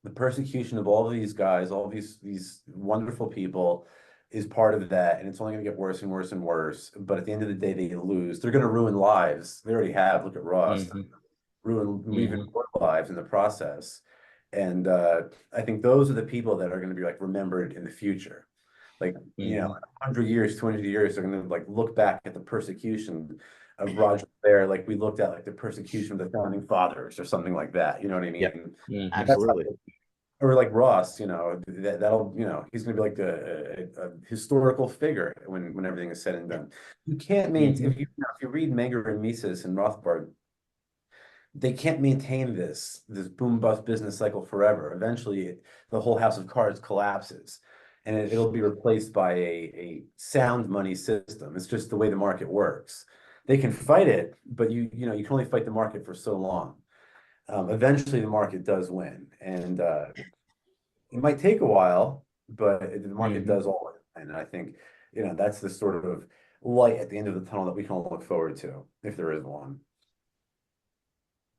The persecution of all of these guys, all of these wonderful people, is part of that, and it's only going to get worse and worse and worse. But at the end of the day, they lose. They're going to ruin lives. They already have. Look at Ross, ruin even more lives in the process. And I think those are the people that are going to be like remembered in the future. Like, you know, 100 years, 200 years, they're going to like look back at the persecution of Roger Ver, like we looked at like the persecution of the founding fathers or something like that. You know what I mean? Yep. Absolutely. Or like Ross, you know, that'll, you know, he's going to be like a historical figure when everything is said and done. You can't maintain, if you read Menger and Mises and Rothbard, they can't maintain this boom bust business cycle forever. Eventually, the whole house of cards collapses, and it'll be replaced by a sound money system. It's just the way the market works. They can fight it, but you know, you can only fight the market for so long. Eventually, the market does win, and it might take a while, but the market does all win. And I think, you know, that's the sort of light at the end of the tunnel that we can all look forward to, if there is one.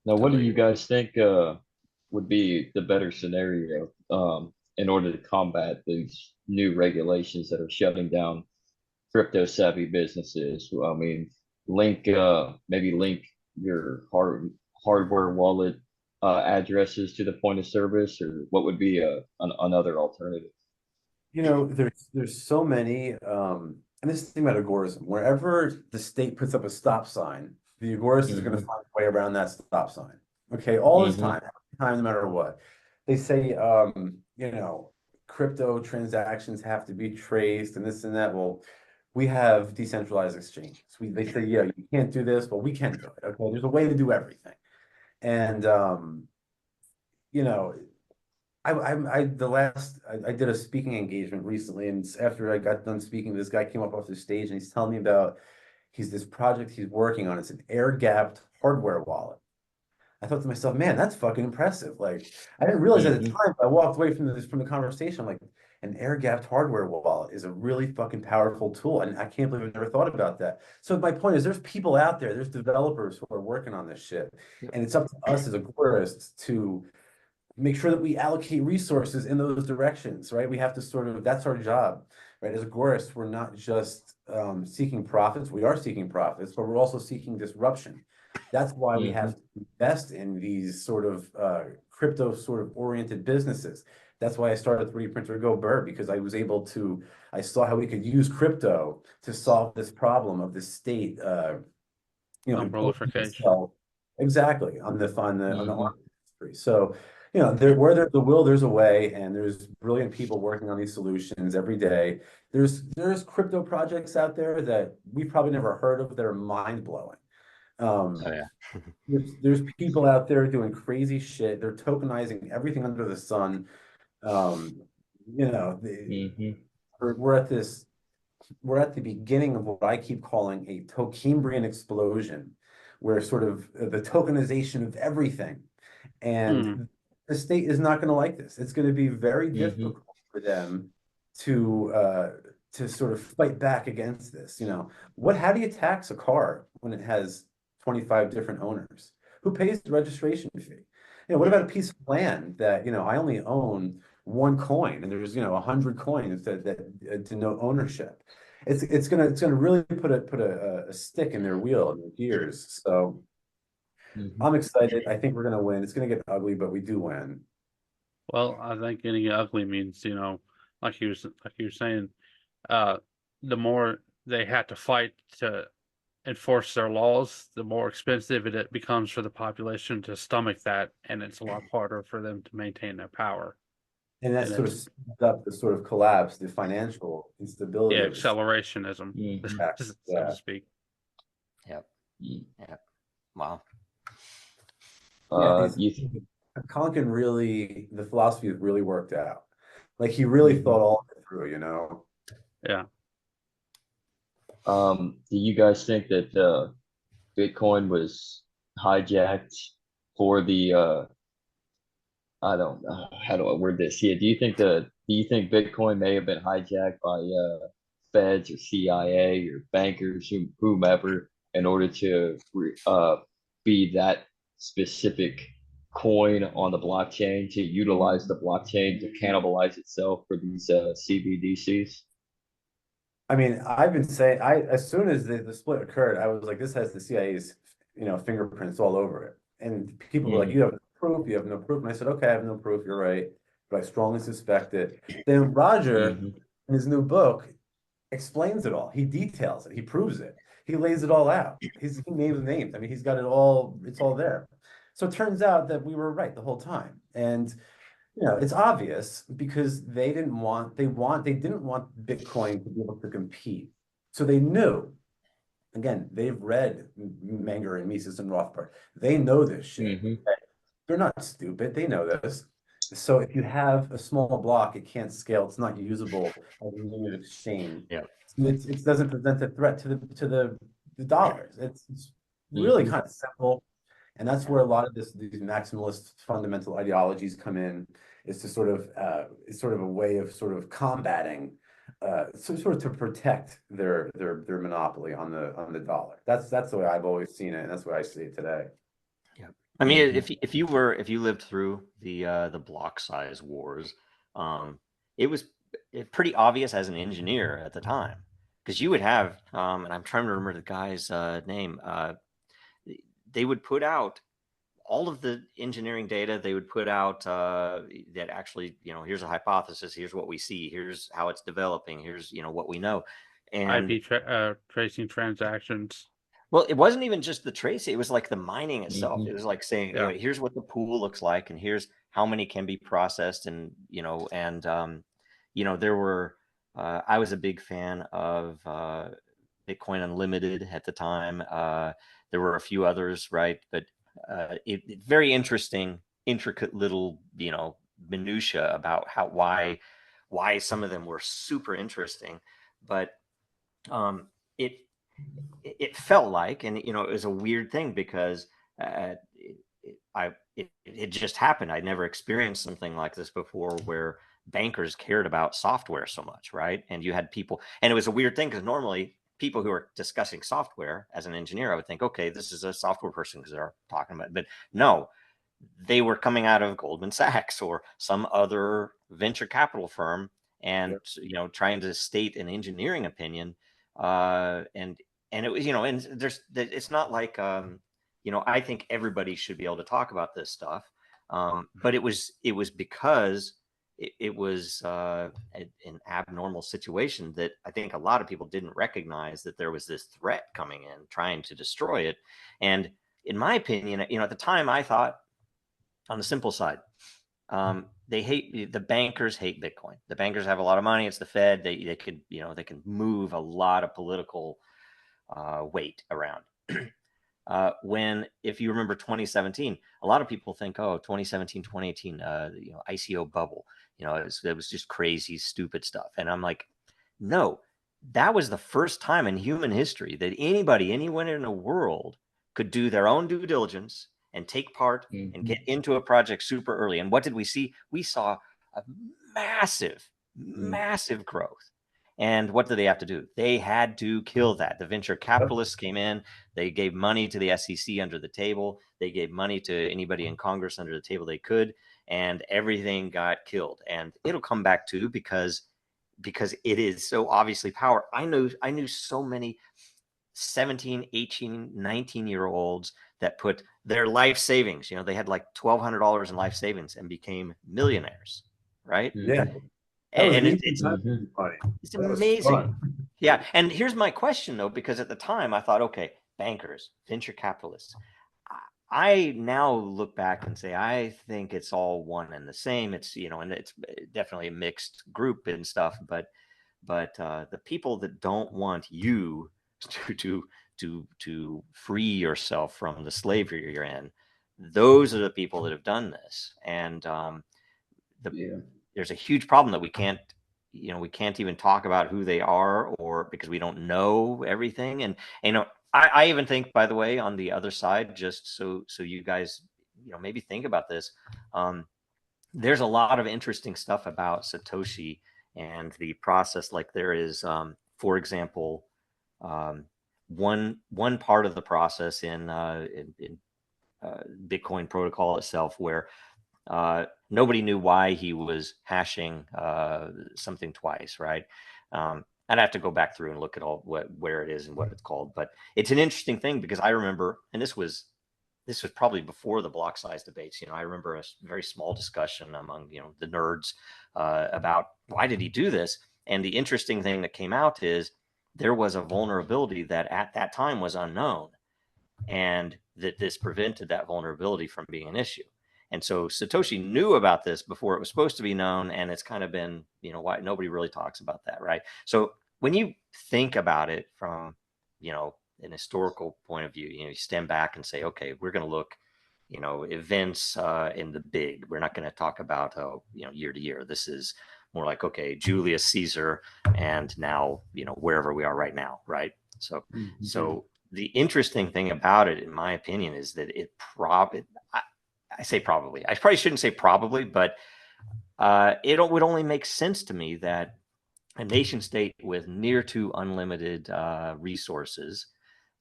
Now, what do you guys think would be the better scenario in order to combat these new regulations that are shutting down crypto savvy businesses? I mean, maybe link your hardware wallet addresses to the point of service, or what would be another alternative? You know, there's so many, and this is the thing about Agorism. Wherever the state puts up a stop sign, the Agorists is going to find a way around that stop sign. Okay, all this time, no matter what. They say, you know, crypto transactions have to be traced and this and that. Well, we have decentralized exchanges. They say, yeah, you can't do this, but we can do it. Okay, there's a way to do everything. And you know, I did a speaking engagement recently, and after I got done speaking, this guy came up off the stage and he's telling me about this project he's working on. It's an air-gapped hardware wallet. I thought to myself, man, that's fucking impressive. Like, I didn't realize at the time, but I walked away from the conversation, like, an air-gapped hardware wallet is a really fucking powerful tool, and I can't believe I've never thought about that. So my point is, there's people out there, there's developers who are working on this shit, and it's up to us as agorists to make sure that we allocate resources in those directions, right? We have to sort of, that's our job, right? As agorists, we're not just seeking profits. We are seeking profits, but we're also seeking disruption. That's why we have to invest in these sort of crypto sort of oriented businesses. That's why I started 3D Printer Go Bird, because I saw how we could use crypto to solve this problem of the state, you know, proliferation. Exactly, on the art industry. So, you know, where there's a will, there's a way, and there's brilliant people working on these solutions every day. There's crypto projects out there that we probably never heard of that are mind-blowing. There's people out there doing crazy shit. They're tokenizing everything under the sun. You know, we're at the beginning of what I keep calling a Tokembrian explosion, where sort of the tokenization of everything. And the state is not going to like this. It's going to be very difficult for them to sort of fight back against this. How do you tax a car when it has 25 different owners? Who pays the registration fee? What about a piece of land that, I only own one coin and there's, 100 coins that denote ownership? It's gonna really put a stick in their wheel, in their gears. So I'm excited. I think we're gonna win. It's gonna get ugly, but we do win. Well, I think getting ugly means, like you were saying, the more they have to fight to enforce their laws, the more expensive it becomes for the population to stomach that, and it's a lot harder for them to maintain their power. And that And sort of speeds up the sort of collapse, the financial instability. Yeah, of the state. accelerationism, so Yeah. to speak. Yep. Yep. Wow. Konkin really, the philosophy has really worked out. Like he really thought all of it through, Yeah. Do you guys think that Bitcoin was hijacked for the I don't know how do I word this? Yeah, do you think Bitcoin may have been hijacked by feds or CIA or bankers, whomever, in order to be that specific coin on the blockchain, to utilize the blockchain to cannibalize itself for these CBDCs? I mean, I've been saying, as soon as the split occurred, I was like, this has the CIA's, fingerprints all over it. And people were like, you have no proof, you have no proof. And I said, okay, I have no proof, you're right, but I strongly suspect it. Then Roger, in his new book, explains it all. He details it, he proves it, he lays it all out. He names names. I mean, he's got it all, it's all there. So it turns out that we were right the whole time. And it's obvious because they didn't want Bitcoin to be able to compete. So they knew, again, they've read Menger and Mises and Rothbard. They know this shit. They're not stupid. They know this. So if you have a small block, it can't scale. It's not usable as a unit of exchange. Yeah. It doesn't present a threat to the dollars. It's really kind of simple. And that's where a lot of these maximalist fundamental ideologies come in, is to it's sort of a way of sort of combating, sort of to protect their monopoly on the dollar. That's the way I've always seen it, and that's the way I see it today. Yeah, I mean, if you lived through the block size wars, it was pretty obvious as an engineer at the time, because you would have, and I'm trying to remember the guy's name. They would put out all of the engineering data. They would put out that actually, here's a hypothesis, here's what we see, here's how it's developing, here's, what we know. And IP tracing transactions. well, it wasn't even just the trace, it was like the mining itself. It was like saying, here's what the pool looks like, and here's how many can be processed. And, there were, I was a big fan of Bitcoin Unlimited at the time. There were a few others, right? But very interesting, intricate little, minutia about why some of them were super interesting. But it felt like, and it was a weird thing because it just happened. I'd never experienced something like this before, where bankers cared about software so much, right? And you had people, and it was a weird thing because normally people who are discussing software, as an engineer, I would think, okay, this is a software person because they're talking about it. But no, they were coming out of Goldman Sachs or some other venture capital firm, and trying to state an engineering opinion. And it was, and it's not like, I think everybody should be able to talk about this stuff. But it was because it was an abnormal situation that I think a lot of people didn't recognize, that there was this threat coming in trying to destroy it. And in my opinion, at the time, I thought, on the simple side, the bankers hate Bitcoin. The bankers have a lot of money. It's the Fed. They could, they can move a lot of political weight around. If you remember 2017, a lot of people think, 2017, 2018, ICO bubble, it was just crazy, stupid stuff. And I'm like, No, that was the first time in human history that anybody, anyone in the world could do their own due diligence and take part and get into a project super early. And what did we see? We saw a massive, massive growth. And what did they have to do? They had to kill that. The venture capitalists came in. They gave money to the SEC under the table. They gave money to anybody in Congress under the table they could, and everything got killed. And it'll come back too, because it is so obviously power. I knew so many 17, 18, 19-year-olds that put their life savings, they had like $1,200 in life savings and became millionaires, right? Yeah. That was And easy it's money. it's That was amazing. fun. Yeah. And here's my question though, because at the time I thought, okay, bankers, venture capitalists. I now look back and say, I think it's all one and the same. It's, and it's definitely a mixed group and stuff, but the people that don't want you to free yourself from the slavery you're in, those are the people that have done this. And there's a huge problem that we can't even talk about who they are, or because we don't know everything. And I even think, by the way, on the other side, just so you guys maybe think about this, there's a lot of interesting stuff about Satoshi and the process. Like there is, for example, one part of the process in Bitcoin protocol itself where nobody knew why he was hashing something twice, right? I'd have to go back through and look at where it is and what it's called, but it's an interesting thing because I remember, and this was probably before the block size debates. I remember a very small discussion among the nerds about why did he do this, and the interesting thing that came out is there was a vulnerability that at that time was unknown, and that this prevented that vulnerability from being an issue. And so Satoshi knew about this before it was supposed to be known, and it's kind of been, why nobody really talks about that, right? So when you think about it from, an historical point of view, you stand back and say, okay, we're going to look, events in the big. We're not going to talk about, year to year. This is more like, okay, Julius Caesar, and now, wherever we are right now, right? So, so the interesting thing about it, in my opinion, is that I say probably. I probably shouldn't say probably, but it would only make sense to me that a nation state with near to unlimited resources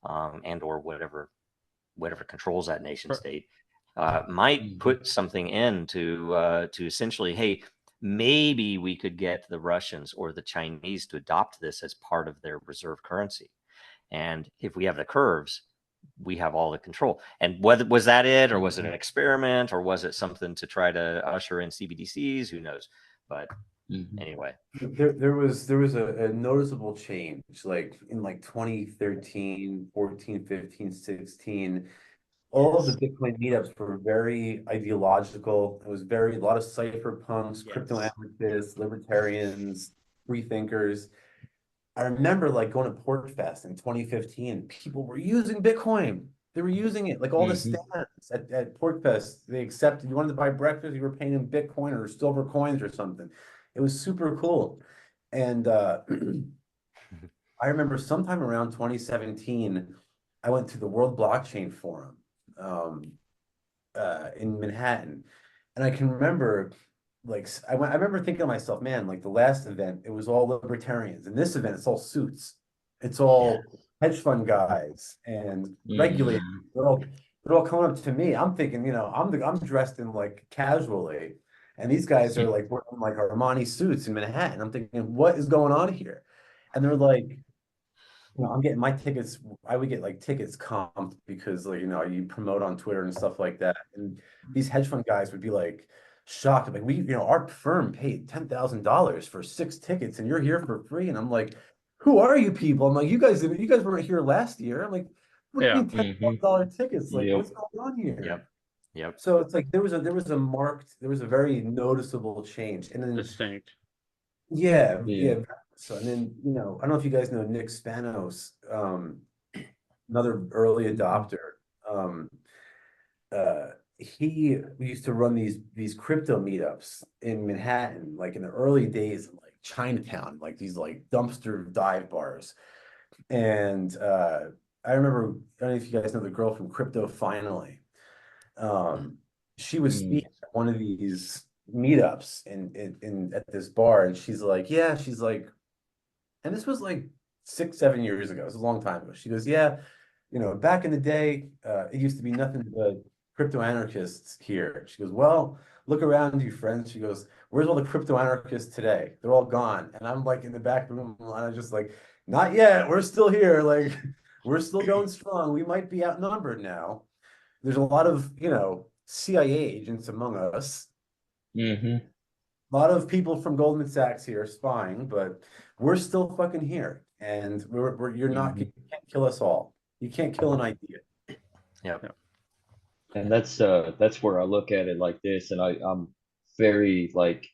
and or whatever controls that nation state might put something in to essentially, hey, maybe we could get the Russians or the Chinese to adopt this as part of their reserve currency. And if we have the curves, we have all the control. And whether was that it, or was it an experiment, or was it something to try to usher in CBDCs? Who knows? But anyway, there was a noticeable change, like in 2013, 14, 15, 16. All of the Bitcoin meetups were very ideological. It was a lot of cypherpunks, crypto anarchists, libertarians, free thinkers. I remember going to PortFest in 2015. People were using Bitcoin. They were using it. Like all the stands at PortFest, they accepted. You wanted to buy breakfast, you were paying in Bitcoin or silver coins or something. It was super cool. And I remember sometime around 2017, I went to the World Blockchain Forum in Manhattan. And I can remember I remember thinking to myself, man, the last event, it was all libertarians. And this event, it's all suits. It's all hedge fund guys and regulators. They're all coming up to me. I'm thinking, I'm dressed in casually. And these guys are wearing Armani suits in Manhattan. I'm thinking, what is going on here? And they're like, I'm getting my tickets. I would get tickets comped because you promote on Twitter and stuff like that. And these hedge fund guys would be shocked. We, our firm paid $10,000 for 6 tickets and you're here for free. And I'm like, who are you people? I'm like, you guys weren't here last year. I'm like, what do you mean $10,000 tickets? What's going on here? Yep. So it's there was a very noticeable change. And then Distinct. yeah. So, and then, I don't know if you guys know Nick Spanos, another early adopter. We used to run these crypto meetups in Manhattan, in the early days of Chinatown, like these like dumpster dive bars. And I remember, I don't know if you guys know the girl from Crypto Finally. She was speaking at one of these meetups in at this bar, and she's like, yeah, she's like, and this was like 6, 7 years ago. It was a long time ago. She goes, yeah, you know, back in the day, it used to be nothing but crypto anarchists here. She goes, well, look around you, friends. She goes, where's all the crypto anarchists today? They're all gone. And I'm like in the back of the room, and I'm just like, not yet. We're still here. Like, we're still going strong. We might be outnumbered now. There's a lot of, you know, CIA agents among us. Mm-hmm. A lot of people from Goldman Sachs here spying, but we're still fucking here. And you're not, you can't kill us all. You can't kill an idea. Yep. And that's where I look at it like this, and I'm very like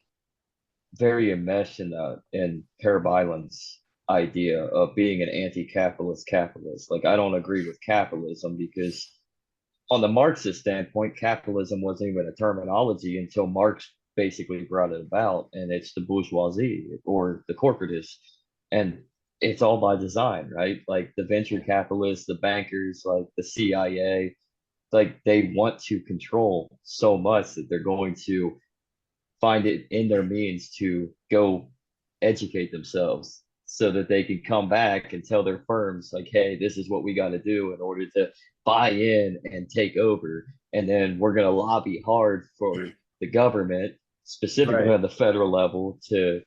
very enmeshed in Parabyland's idea of being an anti-capitalist capitalist. Like I don't agree with capitalism because on the Marxist standpoint, capitalism wasn't even a terminology until Marx basically brought it about, and it's the bourgeoisie or the corporatists, and it's all by design, right? Like the venture capitalists, the bankers, like the CIA, like they want to control so much that they're going to find it in their means to go educate themselves so that they can come back and tell their firms like, hey, this is what we got to do in order to buy in and take over. And then we're going to lobby hard for the government, specifically Right. on the federal level, to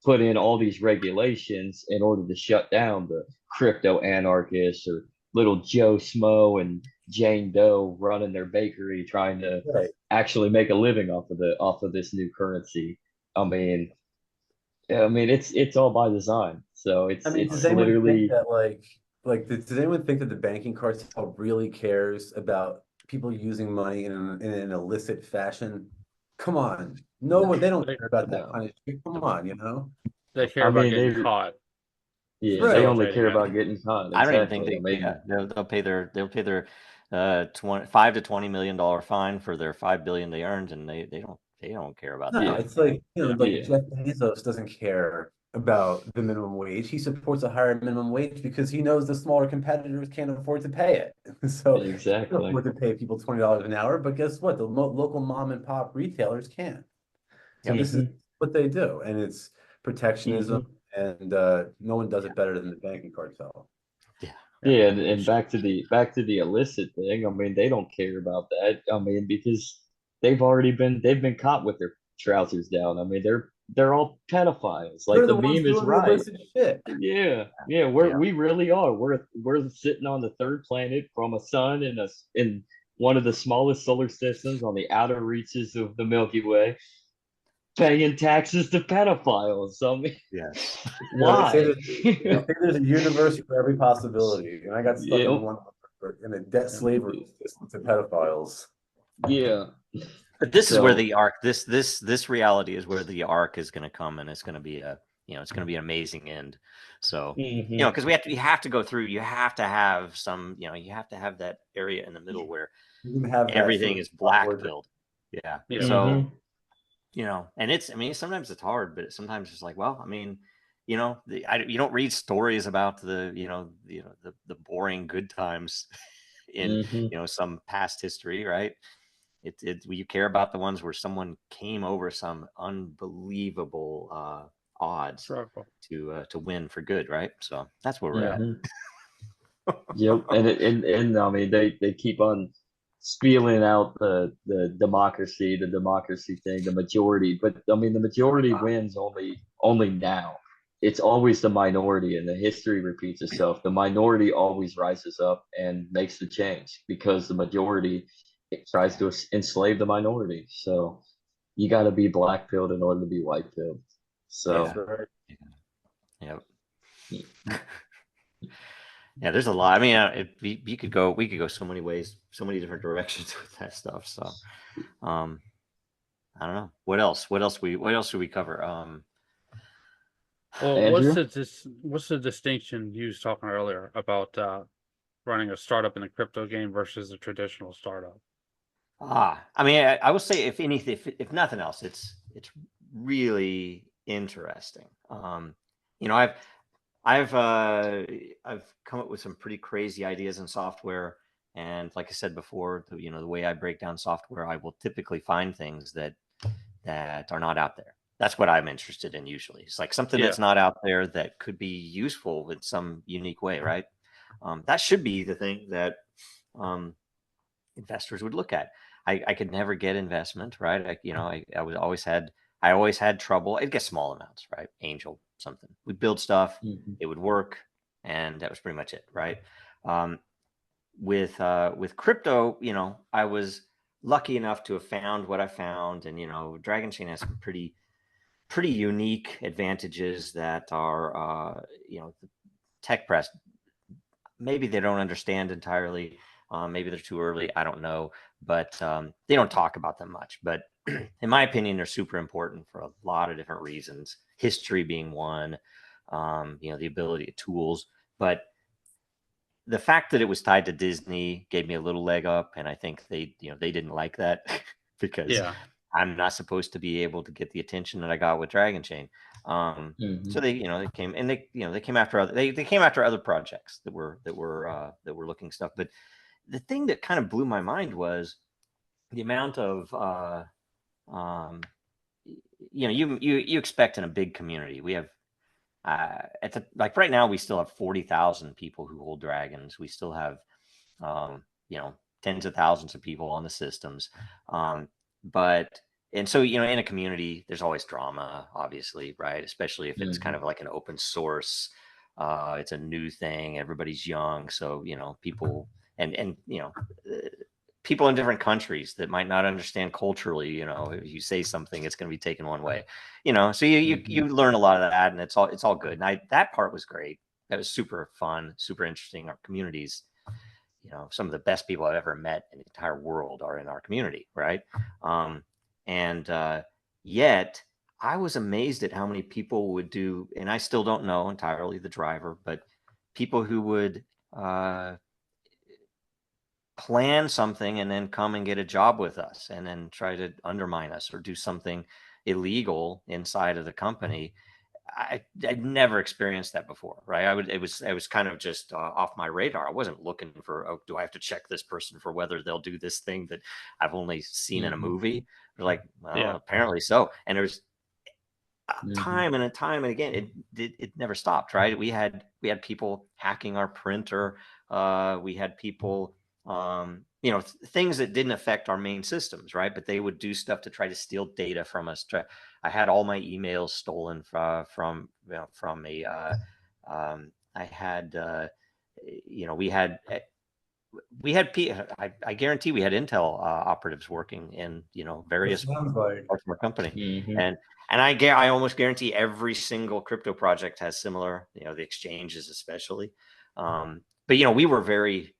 put in all these regulations in order to shut down the crypto anarchists or little Joe Smo and Jane Doe running their bakery trying to Right. actually make a living off of this new currency. I mean, it's all by design. So I mean, does it's anyone think literally that does anyone think that the banking cartel really cares about people using money in an illicit fashion? Come on. No, they don't They, care about that no. kind of shit. Come on, you know? they care I about mean, getting they caught, yeah, they Right. only facilitating care it. about getting caught. I don't even think Exactly. I mean, they'll pay their $5 to $20 million fine for their $5 billion they earned, and they don't care about No, yeah, that. it's like, you know, Yeah. like yeah, Jeff Bezos doesn't care about the minimum wage. He supports a higher minimum wage because he knows the smaller competitors can't afford to pay it. So he can exactly. afford to pay people $20 an hour, but guess what? The local mom and pop retailers can't. So Yep. this is Hmm. what they do, and it's protectionism, Hmm. and no one does it better than the banking cartel. Yeah. Yeah, and back to the illicit thing. I mean, they don't care about that. I mean, because they've been caught with their trousers down. I mean, they're all pedophiles. They're Like the the ones meme is doing the right. illicit shit. Yeah, yeah, Yeah. we really are. We're sitting on the third planet from a sun in one of the smallest solar systems on the outer reaches of the Milky Way, paying taxes to pedophiles. I mean, Yes. You know, why? they say there's a universe for every possibility, and I got stuck in Yep. one in a debt slavery system to pedophiles. Yeah. But this is where So. the arc, this reality is where the arc is going to come, and it's going to be it's going to be an amazing end. So, Mhm. because you have to go through, you have to have some, you have to have that area in the middle where You can have that sort everything of is black upward. pilled. Yeah. Yeah. So, Mhm. and sometimes it's hard, but sometimes it's like, well, I mean, you don't read stories about the boring good times in, Mhm. some past history, right? You care about the ones where someone came over some unbelievable odds Struggle. to win for good, right? So that's where we're at. Mhm. Yep. And I mean they keep on spieling out the democracy thing, the majority. But I mean the majority wins only now. It's always the minority, and the history repeats itself. The minority always rises up and makes the change because the majority tries to enslave the minority. So you got to be black pilled in order to be white pilled. Yeah. That's So right. Yep. Yeah, there's a lot. I mean, we could go so many ways, so many different directions with that stuff. So, I don't know what else. What else should we cover? Well, Andrew. what's the distinction you was talking earlier about running a startup in a crypto game versus a traditional startup? I mean, I would say if anything, if nothing else, it's really interesting. You know, I've come up with some pretty crazy ideas in software, and like I said before, you know, the way I break down software, I will typically find things that are not out there. That's what I'm interested in usually. It's like something Yeah. that's not out there that could be useful in some unique way, right? That should be the thing that investors would look at. I could never get investment, right? I always had trouble. I'd get small amounts, right? Angel something. We'd build stuff, Mhm. it would work, and that was pretty much it, right? Um, with crypto, you know, I was lucky enough to have found what I found, and you know, Dragonchain has some pretty unique advantages that are, you know, the tech press maybe they don't understand entirely. Maybe they're too early. I don't know, but they don't talk about them much. But in my opinion, they're super important for a lot of different reasons. History being one, you know, the ability of tools. But the fact that it was tied to Disney gave me a little leg up, and I think you know, they didn't like that because Yeah. I'm not supposed to be able to get the attention that I got with Dragon Chain. So Mhm. they, you know, they came and they came after they came after other projects that were looking stuff. But the thing that kind of blew my mind was the amount of um, you know, you expect in a big community. We have at the, like right now we still have 40,000 people who hold dragons. We still have you know, tens of thousands of people on the systems. But and so, you know, in a community, there's always drama, obviously, right? Especially if it's kind Mhm. of like an open source, it's a new thing, everybody's young. So, you know, people and you know, people in different countries that might not understand culturally, you know, if you say something, it's going to be taken one way, you know. So you Mhm. learn a lot of that, and it's all good. And that part was great. That was super fun, super interesting. Our communities, you know, some of the best people I've ever met in the entire world are in our community, right? And yet I was amazed at how many people would do, and I still don't know entirely the driver, but people who would uh, plan something and then come and get a job with us and then try to undermine us or do something illegal inside of the company. I'd never experienced that before, right? It was kind of just off my radar. I wasn't looking for, oh, do I have to check this person for whether they'll do this thing that I've only seen in a Mhm. movie? They're like, well, Yeah. apparently so. And there's Mhm. time and again, it never stopped, right? We had people hacking our printer. We had people, you know, things that didn't affect our main systems, right? But they would do stuff to try to steal data from us. I had all my emails stolen from you know, from a. I had, you know, I guarantee we had Intel operatives working in, you know, It various sounds like parts of our company, Mhm. and I almost guarantee every single crypto project has similar, you know, the exchanges especially. But you know, we were very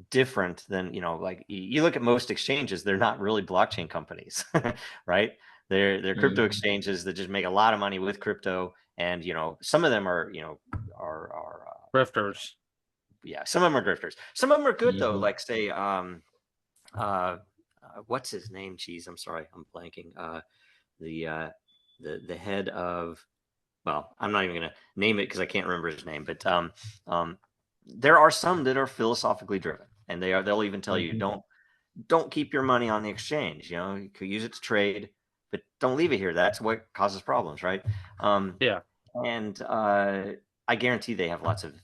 different than, you know, like you look at most exchanges, they're not really blockchain companies, right? They're crypto Mhm. exchanges that just make a lot of money with crypto, and you know, some of them are, you know, are Grifters. yeah, some of them are grifters. Some of them are good though, Mhm. like say uh, what's his name? Geez, I'm sorry, I'm blanking. The the head of, well, I'm not even gonna name it because I can't remember his name, but um, there are some that are philosophically driven, and they'll even tell you, Mhm. don't keep your money on the exchange. You know, you could use it to trade, but don't leave it here. That's what causes problems, right? Um, Yeah. and I guarantee they have lots of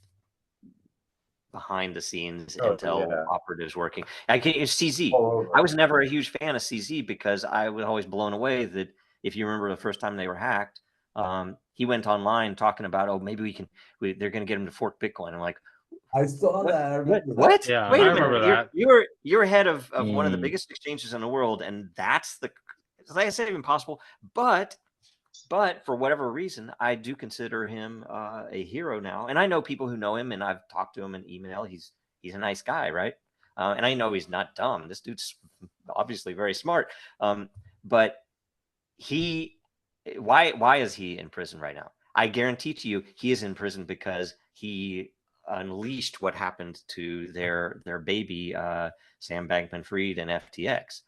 behind the scenes oh Intel yeah, operatives working. I can CZ. all I over. was never a huge fan of CZ because I was always blown away that if you remember the first time they were hacked, he went online talking about, oh, maybe they're going to get him to fork Bitcoin. I'm like, I saw what? that. I remember that. What? Yeah. Wait I a minute. remember that. You're head of one of the Mm. biggest exchanges in the world, and that's the, like I said, even possible. But for whatever reason, I do consider him a hero now, and I know people who know him, and I've talked to him in email. He's a nice guy, right? And I know he's not dumb. This dude's obviously very smart. But he, why is he in prison right now? I guarantee to you, he is in prison because he unleashed what happened to their baby Sam Bankman-Fried and FTX.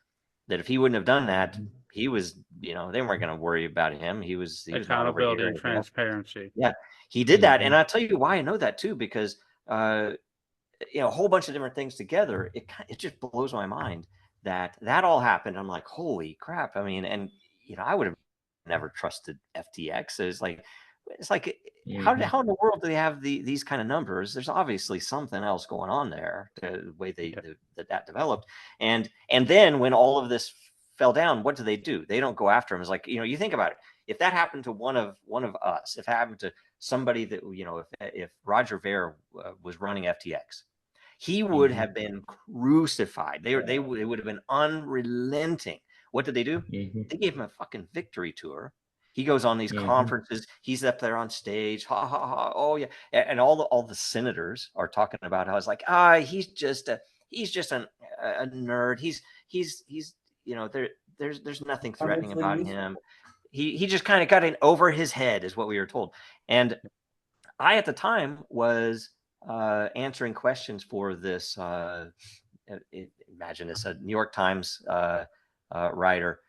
that if he wouldn't have done that, he was, they weren't going to worry about him. He was not over accountability here. and transparency. Yeah, he did that. And I'll tell you why I know that too, because, a whole bunch of different things together, it just blows my mind that all happened. I'm like, holy crap. I mean, and, I would have never trusted FTX. It's like, how in the world do they have these kind of numbers? There's obviously something else going on there, the way that developed. And then when all of this fell down, what do? They don't go after him. It's like, you think about it. If that happened to one of us, if it happened to somebody that, if Roger Ver was running FTX, he would have been crucified. They would have been unrelenting. What did they do? They gave him a fucking victory tour. He goes on these conferences. He's up there on stage. Ha ha ha. Oh yeah. And all the senators are talking about how it's like, he's just a nerd. He's there's nothing threatening about him. He just kind of got in over his head, is what we were told. And I, at the time, was answering questions for this. Imagine this: a New York Times writer,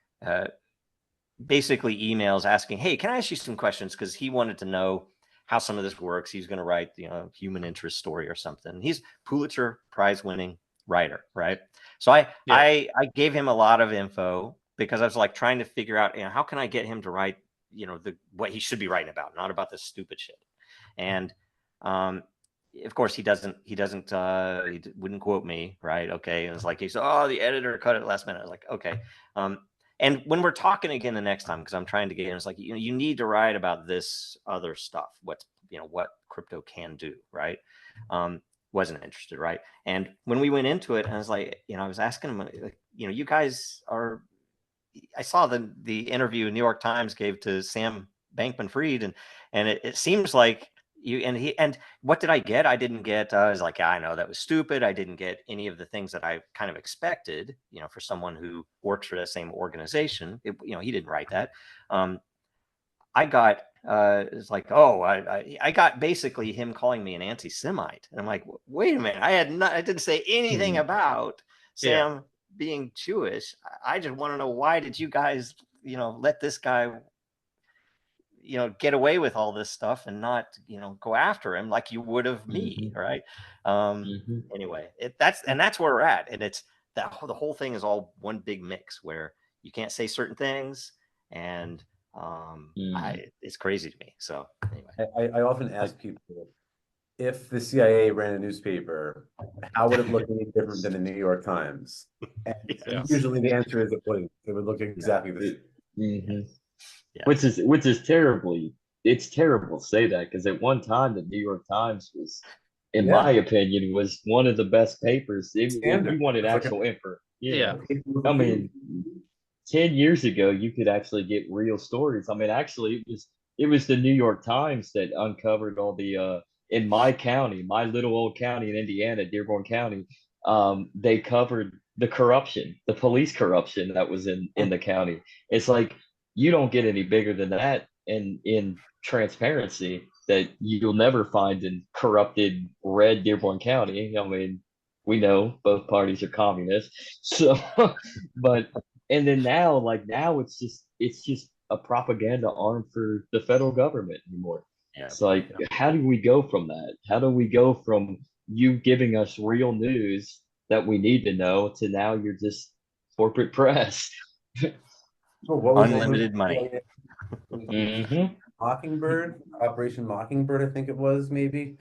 basically emails asking, "Hey, can I ask you some questions?" Because he wanted to know how some of this works. He's going to write, human interest story or something. He's Pulitzer Prize-winning writer, right? So I gave him a lot of info because I was like trying to figure out, how can I get him to write, what he should be writing about, not about this stupid shit. And of course he wouldn't quote me, right? Okay. And it's like, he said, the editor cut it last minute. I was like, okay. And when we're talking again the next time, because I'm trying to get him, it's like, you need to write about this other stuff. What crypto can do, right? Wasn't interested, right? And when we went into it, and I was like, I was asking him, like, you guys are. I saw the interview New York Times gave to Sam Bankman-Fried, and it seems like and what did I get? I didn't get. I was like, I know that was stupid. I didn't get any of the things that I kind of expected, for someone who works for the same organization. He didn't write that. I got it's like, I got basically him calling me an anti-Semite, and I'm like, wait a minute, I didn't say anything about Sam being Jewish. I just want to know, why did you guys, let this guy, get away with all this stuff and not, go after him like you would have me, right? Anyway, that's where we're at, and it's the whole thing is all one big mix where you can't say certain things, and it's crazy to me. So anyway, I often ask people, if the CIA ran a newspaper, how would it look any different than the New York Times? And usually the answer is it would look exactly the same. Which is it's terrible to say that, because at one time the New York Times was, in my opinion, was one of the best papers. If you wanted actual info. I mean, 10 years ago, you could actually get real stories. I mean, actually, it was the New York Times that uncovered all the in my county, my little old county in Indiana, Dearborn County. They covered the corruption, the police corruption that was in the county. It's like, you don't get any bigger than that in transparency that you'll never find in corrupted red Dearborn County. I mean, we know both parties are communists, so but. And then now it's just a propaganda arm for the federal government anymore. It's like, how do we go from that? How do we go from you giving us real news that we need to know to now you're just corporate press? Unlimited money. Mockingbird, Operation Mockingbird, I think it was, maybe.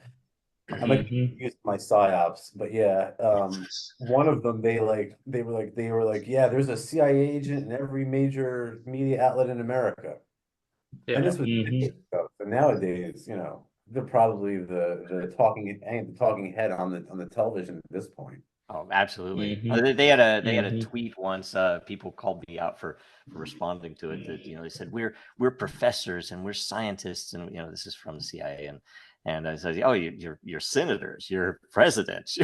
I might use my psyops, but one of them, they were like, there's a CIA agent in every major media outlet in America. And this was stuff. And nowadays, they're probably the talking head on the television at this point. Oh, absolutely. They had a tweet once. People called me out for responding to it. That they said, we're professors and we're scientists, and this is from the CIA, and I said, oh, you're senators, you're presidents,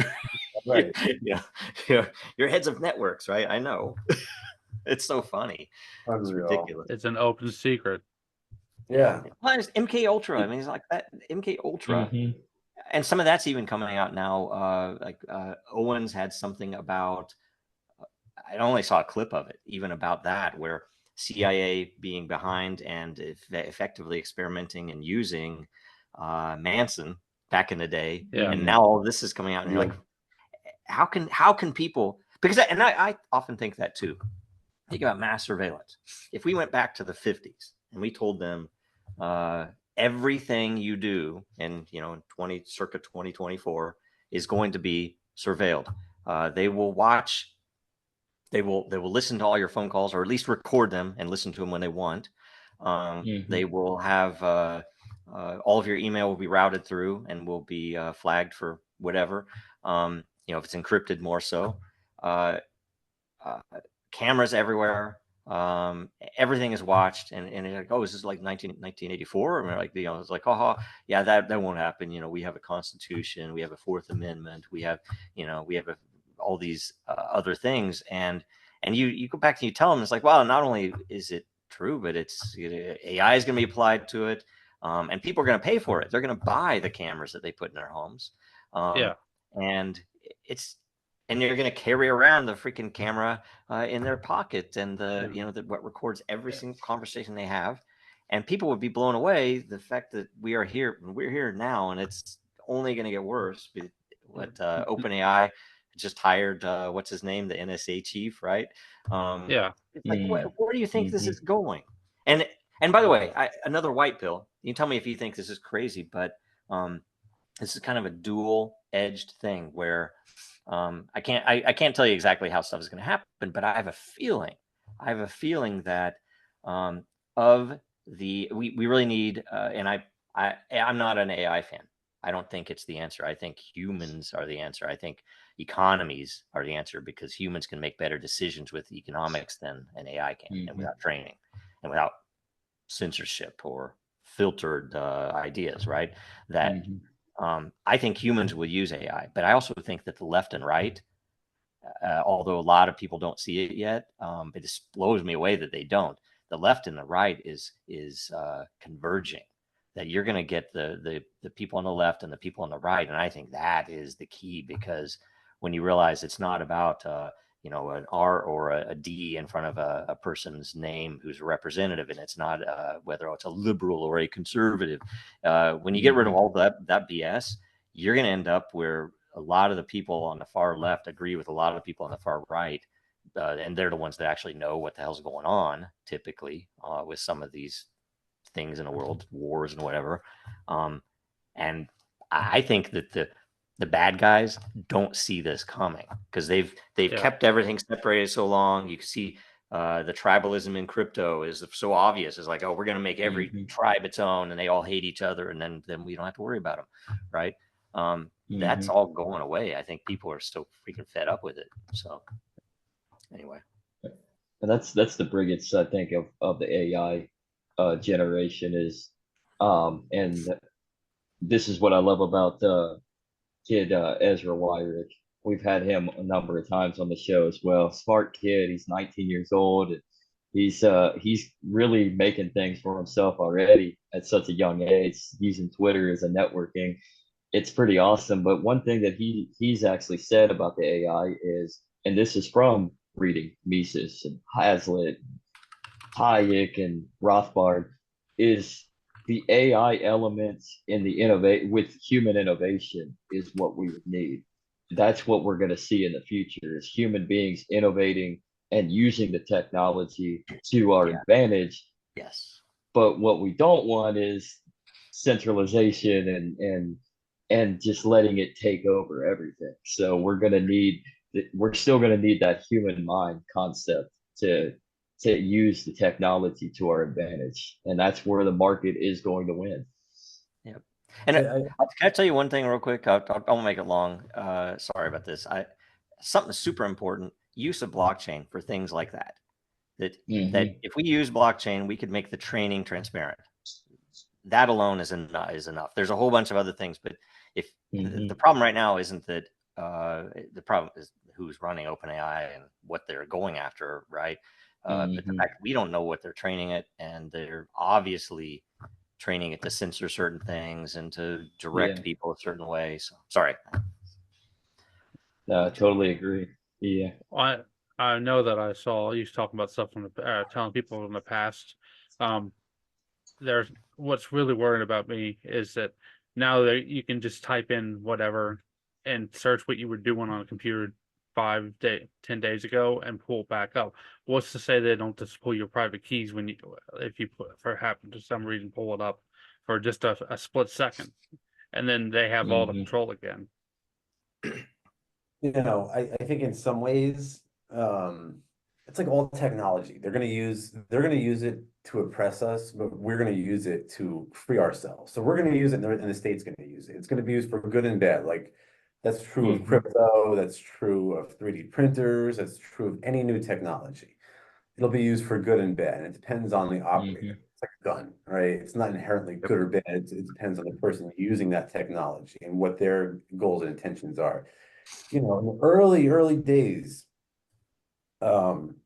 right? You're heads of networks, right? I know. It's so funny. Unreal. It's ridiculous. It's an open secret. Yeah. Well, it's MK Ultra. I mean, it's like that MK Ultra. And some of that's even coming out now. Owens had something about, I only saw a clip of it, even about that, where CIA being behind and effectively experimenting and using Manson back in the day, Yeah. and now all this is coming out, and you're like, how can people? Because I often think that too. Think about mass surveillance. If we went back to the 50s and we told them everything you do in circa 2024 is going to be surveilled. They will watch. They will listen to all your phone calls, or at least record them and listen to them when they want. They will have all of your email will be routed through and will be flagged for whatever. If it's encrypted, more so. Cameras everywhere. Everything is watched, and you're like, oh, is this like 1984? And we're like, it's like, yeah, that won't happen. We have a constitution, we have a Fourth Amendment, we have all these other things, and you go back and you tell them, it's like, well, not only is it true, but it's AI is going to be applied to it, and people are going to pay for it. They're going to buy the cameras that they put in their homes, and and you're going to carry around the freaking camera in their pocket, and what records every single conversation they have. And people would be blown away the fact that we're here now, and it's only going to get worse. What OpenAI just hired, what's his name, the NSA chief, right? It's like, where do you think this is going? And by the way, another white pill. You can tell me if you think this is crazy, but this is kind of a dual-edged thing where I can't tell you exactly how stuff is going to happen, but I have a feeling that we really need, and I'm not an AI fan. I don't think it's the answer. I think humans are the answer. I think economies are the answer, because humans can make better decisions with economics than an AI can, and without training and without censorship or filtered ideas, right? That I think humans will use AI, but I also think that the left and right, although a lot of people don't see it yet, it just blows me away that they don't. The left and the right is converging. That you're going to get the people on the left and the people on the right, and I think that is the key, because when you realize it's not about an R or a D in front of a person's name who's a representative, and it's not whether it's a liberal or a conservative. When you get rid of all that BS, you're going to end up where a lot of the people on the far left agree with a lot of the people on the far right, and they're the ones that actually know what the hell's going on, typically, with some of these things in the world, wars and whatever. And I think that the bad guys don't see this coming, because they've kept everything separated so long. You can see the tribalism in crypto is so obvious. It's like, oh, we're going to make every tribe its own, and they all hate each other, and then we don't have to worry about them, right? That's all going away. I think people are so freaking fed up with it. So anyway, and that's the brilliance, I think, of the AI generation is, and this is what I love about kid Ezra Wyrick. We've had him a number of times on the show as well. Smart kid. He's 19 years old. And he's really making things for himself already at such a young age, using Twitter as a networking. It's pretty awesome. But one thing that he's actually said about the AI is, and this is from reading Mises and Hazlitt, Hayek and Rothbard, is the AI elements in the innovate with human innovation is what we would need. That's what we're going to see in the future, is human beings innovating and using the technology to our advantage. Yes. But what we don't want is centralization and just letting it take over everything. So we're still going to need that human mind concept to use the technology to our advantage, and that's where the market is going to win. Yep. And can I tell you one thing real quick? I won't make it long. Sorry about this. Something super important: use of blockchain for things like that. That if we use blockchain, we could make the training transparent. That alone is enough. There's a whole bunch of other things, but if the problem right now isn't that the problem is who's running OpenAI and what they're going after, right? But the fact we don't know what they're training it, and they're obviously training it to censor certain things and to direct people a certain way. So sorry. No, I totally agree. Yeah. Well, I know that I saw you talking about stuff from the telling people in the past. There's what's really worrying about me is that now that you can just type in whatever and search what you were doing on a computer 10 days ago and pull it back up. What's to say they don't just pull your private keys when you, if you put, for happen to some reason pull it up for just a split second, and then they have all the control again. You know, I think in some ways, it's like all technology. They're gonna use it to oppress us, but we're gonna use it to free ourselves. So we're gonna use it, and the state's gonna use it. It's gonna be used for good and bad. Like that's true of crypto, that's true of 3D printers, that's true of any new technology. It'll be used for good and bad, and it depends on the operator. It's like a gun, right? It's not inherently good or bad. It depends on the person using that technology and what their goals and intentions are. You know, in the early days, the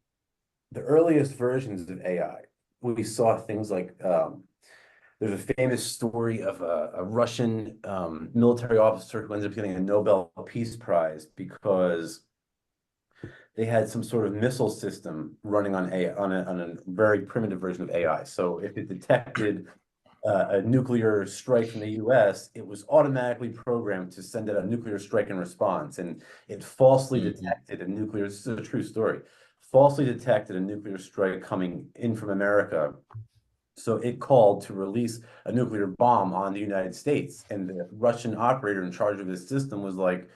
earliest versions of AI, we saw things like there's a famous story of a Russian military officer who ended up getting a Nobel Peace Prize because they had some sort of missile system running on a very primitive version of AI. So if it detected a nuclear strike from the US, it was automatically programmed to send out a nuclear strike in response. And it falsely detected a nuclear, this is a true story, falsely detected a nuclear strike coming in from America. So it called to release a nuclear bomb on the United States. And the Russian operator in charge of this system was like,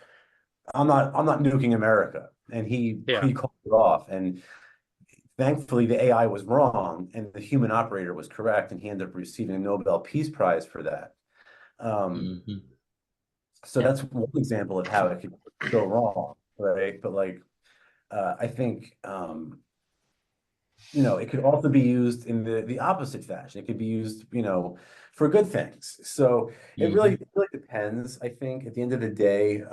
I'm not nuking America. And he called it off. And thankfully, the AI was wrong and the human operator was correct, and he ended up receiving a Nobel Peace Prize for that. So that's one example of how it could go wrong, right? But like, I think, you know, it could also be used in the opposite fashion. It could be used, you know, for good things. So it really depends. I think at the end of the day,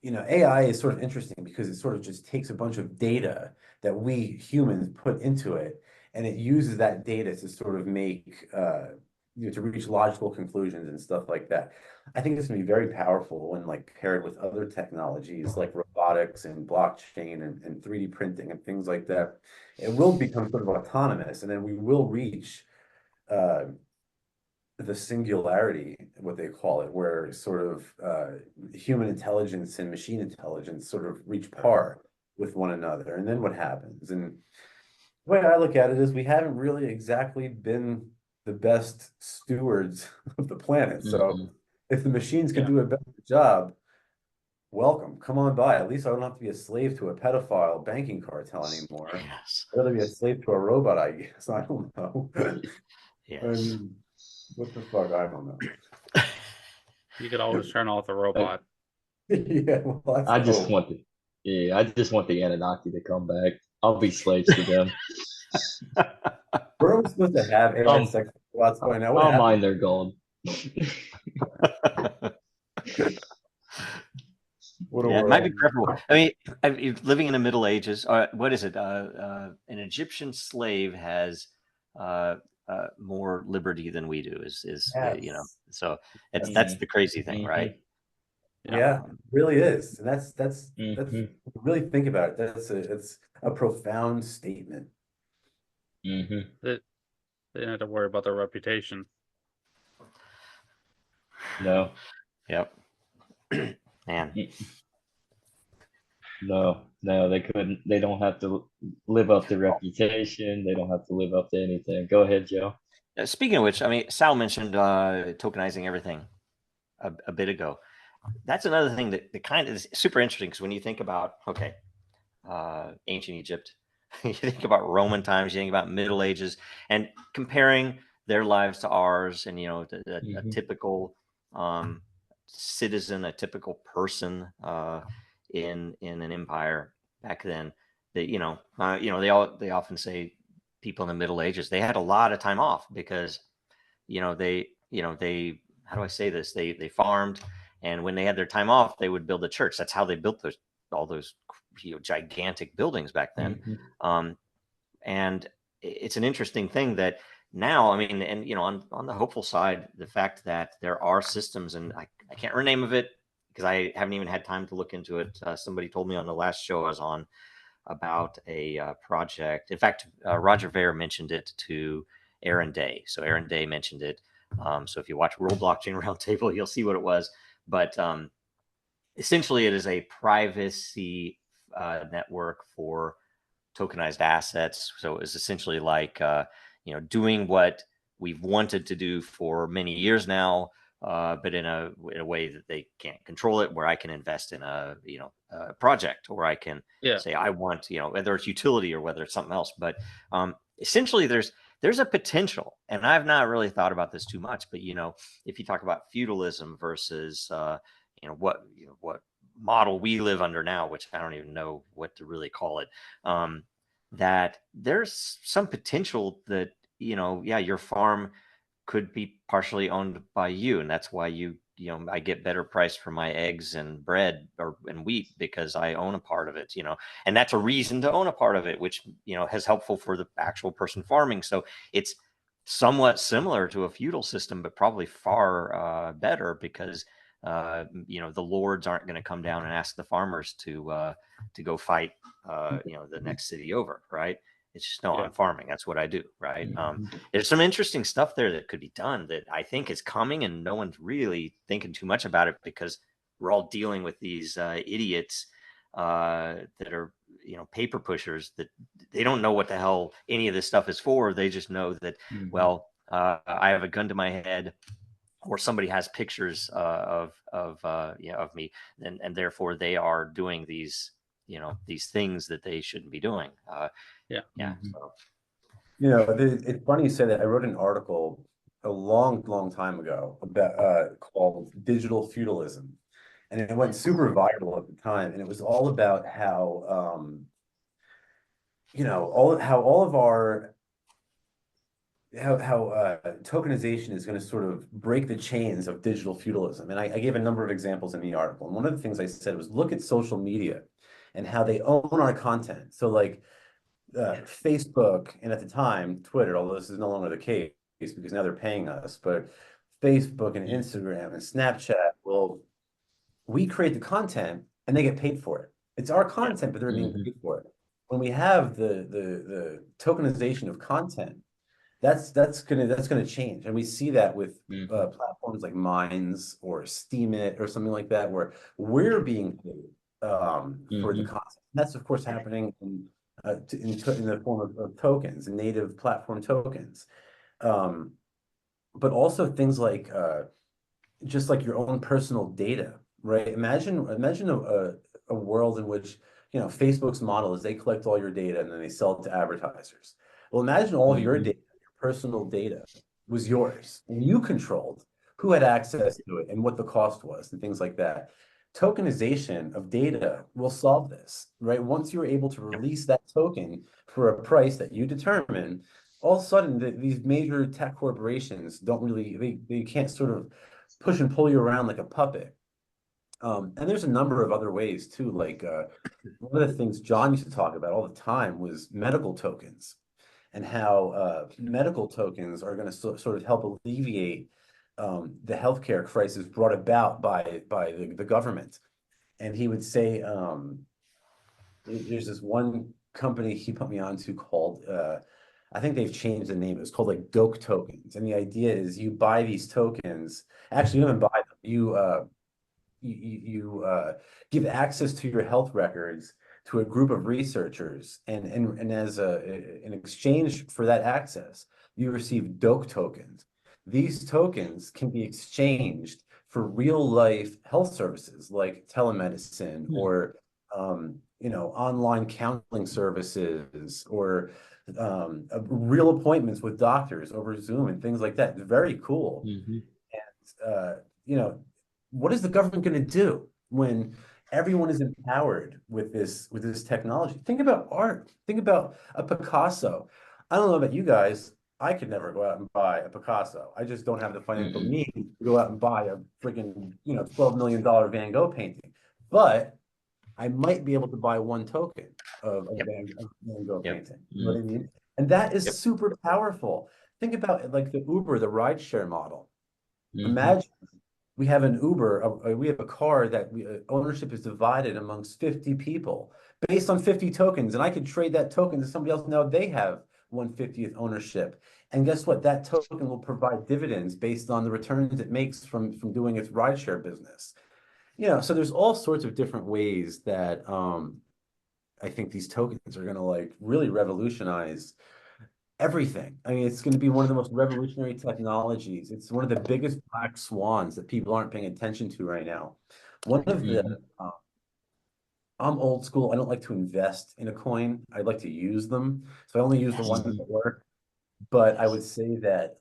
you know, AI is sort of interesting because it sort of just takes a bunch of data that we humans put into it, and it uses that data to sort of make, you know, to reach logical conclusions and stuff like that. I think this can be very powerful when like paired with other technologies like robotics and blockchain and 3D printing and things like that. It will become sort of autonomous, and then we will reach the singularity, what they call it, where sort of human intelligence and machine intelligence sort of reach par with one another. And then what happens? And the way I look at it is we haven't really exactly been the best stewards of the planet. So if the machines can do a better job, welcome, come on by. At least I don't have to be a slave to a pedophile banking cartel anymore. Yes. I'd rather be a slave to a robot, I guess. I don't know. Yes. I mean, what the fuck? I don't know. You could always turn off the robot. Yeah, well, that's I the just hope. want I just want the Anunnaki to come back. I'll be slaves to them. We're supposed to have AI sex robots by now. What I'll happened? mine their gold. What a Yeah, it might be world. preferable. I mean, living in the Middle Ages, what is it? An Egyptian slave has more liberty than we do. You know, Yes. so that's the crazy thing, right? Yeah, it really is. And that's Mhm. really think about it. It's a profound statement. Mhm. They didn't have to worry about their reputation. No. Yep. Man. No, they couldn't. They don't have to live up to reputation. They don't have to live up to anything. Go ahead, Joe. Speaking of which, I mean, Sal mentioned tokenizing everything a bit ago. That's another thing that kind of is super interesting because when you think about, okay, ancient Egypt, you think about Roman times, you think about Middle Ages, and comparing their lives to ours, and you know, a typical citizen, a typical person in an empire back then. That they often say people in the Middle Ages they had a lot of time off because they how do I say this, they farmed, and when they had their time off they would build a church. That's how they built all those gigantic buildings back then. And it's an interesting thing that now, I mean, and on the hopeful side, the fact that there are systems, and I can't remember the name of it, because I haven't even had time to look into it. Somebody told me on the last show I was on about a project. In fact, Roger Ver mentioned it to Aaron Day. So Aaron Day mentioned it. So if you watch World Blockchain Roundtable, you'll see what it was. But essentially, it is a privacy network for tokenized assets. So it's essentially like doing what we've wanted to do for many years now, but in a way that they can't control it, where I can invest in a project, or I can say I want, whether it's utility or whether it's something else. But essentially, there's a potential, and I've not really thought about this too much, but if you talk about feudalism versus what model we live under now, which I don't even know what to really call it, that there's some potential that your farm could be partially owned by you, and that's why I get better price for my eggs and bread and wheat, because I own a part of it, and that's a reason to own a part of it, which is helpful for the actual person farming. So it's somewhat similar to a feudal system, but probably far better, because the lords aren't going to come down and ask the farmers to go fight the next city over, right? It's just, no, I'm farming. That's what I do, right? There's some interesting stuff there that could be done that I think is coming, and no one's really thinking too much about it, because we're all dealing with these idiots that are paper pushers, that they don't know what the hell any of this stuff is for. They just know that, well, I have a gun to my head, or somebody has pictures of me, and therefore they are doing these things that they shouldn't be doing. So. It's funny you say that. I wrote an article a long time ago about called Digital Feudalism, and it went super viral at the time, and it was all about how all of our tokenization is going to sort of break the chains of digital feudalism. And I gave a number of examples in the article. And one of the things I said was, look at social media and how they own our content. So like Facebook, and at the time, Twitter, although this is no longer the case because now they're paying us, but Facebook and Instagram and Snapchat, well, we create the content and they get paid for it. It's our content, but they're being paid for it. When we have the tokenization of content, that's gonna change, and we see that with platforms like Minds or Steemit or something like that, where we're being paid for the content. And that's of course happening in the form of tokens, native platform tokens, but also things like just like your own personal data, right? Imagine a world in which Facebook's model is they collect all your data and then they sell it to advertisers. Well, imagine all of your data, personal data, was yours, and you controlled who had access to it and what the cost was and things like that. Tokenization of data will solve this, right? Once you're able to release that token for a price that you determine, all of a sudden these major tech corporations don't really, they can't sort of push and pull you around like a puppet. And there's a number of other ways too, like one of the things John used to talk about all the time was medical tokens, and how medical tokens are going to sort of help alleviate the healthcare crisis brought about by the government. And he would say, there's this one company he put me onto called, I think they've changed the name. It's called like Doke tokens. And the idea is you buy these tokens. Actually, you don't even buy them. You give access to your health records to a group of researchers, and as in exchange for that access, you receive DOKE tokens. These tokens can be exchanged for real life health services like telemedicine or online counseling services, or real appointments with doctors over Zoom and things like that. It's very cool. And what is the government going to do when everyone is empowered with this technology? Think about art. Think about a Picasso. I don't know about you guys. I could never go out and buy a Picasso. I just don't have the financial means to go out and buy a freaking $12 million Van Gogh painting. But I might be able to buy one token of a Van Gogh painting. You know what I mean? And that is super powerful. Think about it, like the Uber, the rideshare model. Imagine we have an Uber, we have a car that ownership is divided amongst 50 people based on 50 tokens, and I could trade that token to somebody else. Now they have 1/50th ownership. And guess what? That token will provide dividends based on the returns it makes from doing its rideshare business. So there's all sorts of different ways that I think these tokens are going to like really revolutionize everything. I mean, it's going to be one of the most revolutionary technologies. It's one of the biggest black swans that people aren't paying attention to right now. One of the I'm old school. I don't like to invest in a coin. I like to use them. So I only use the ones that work. But I would say that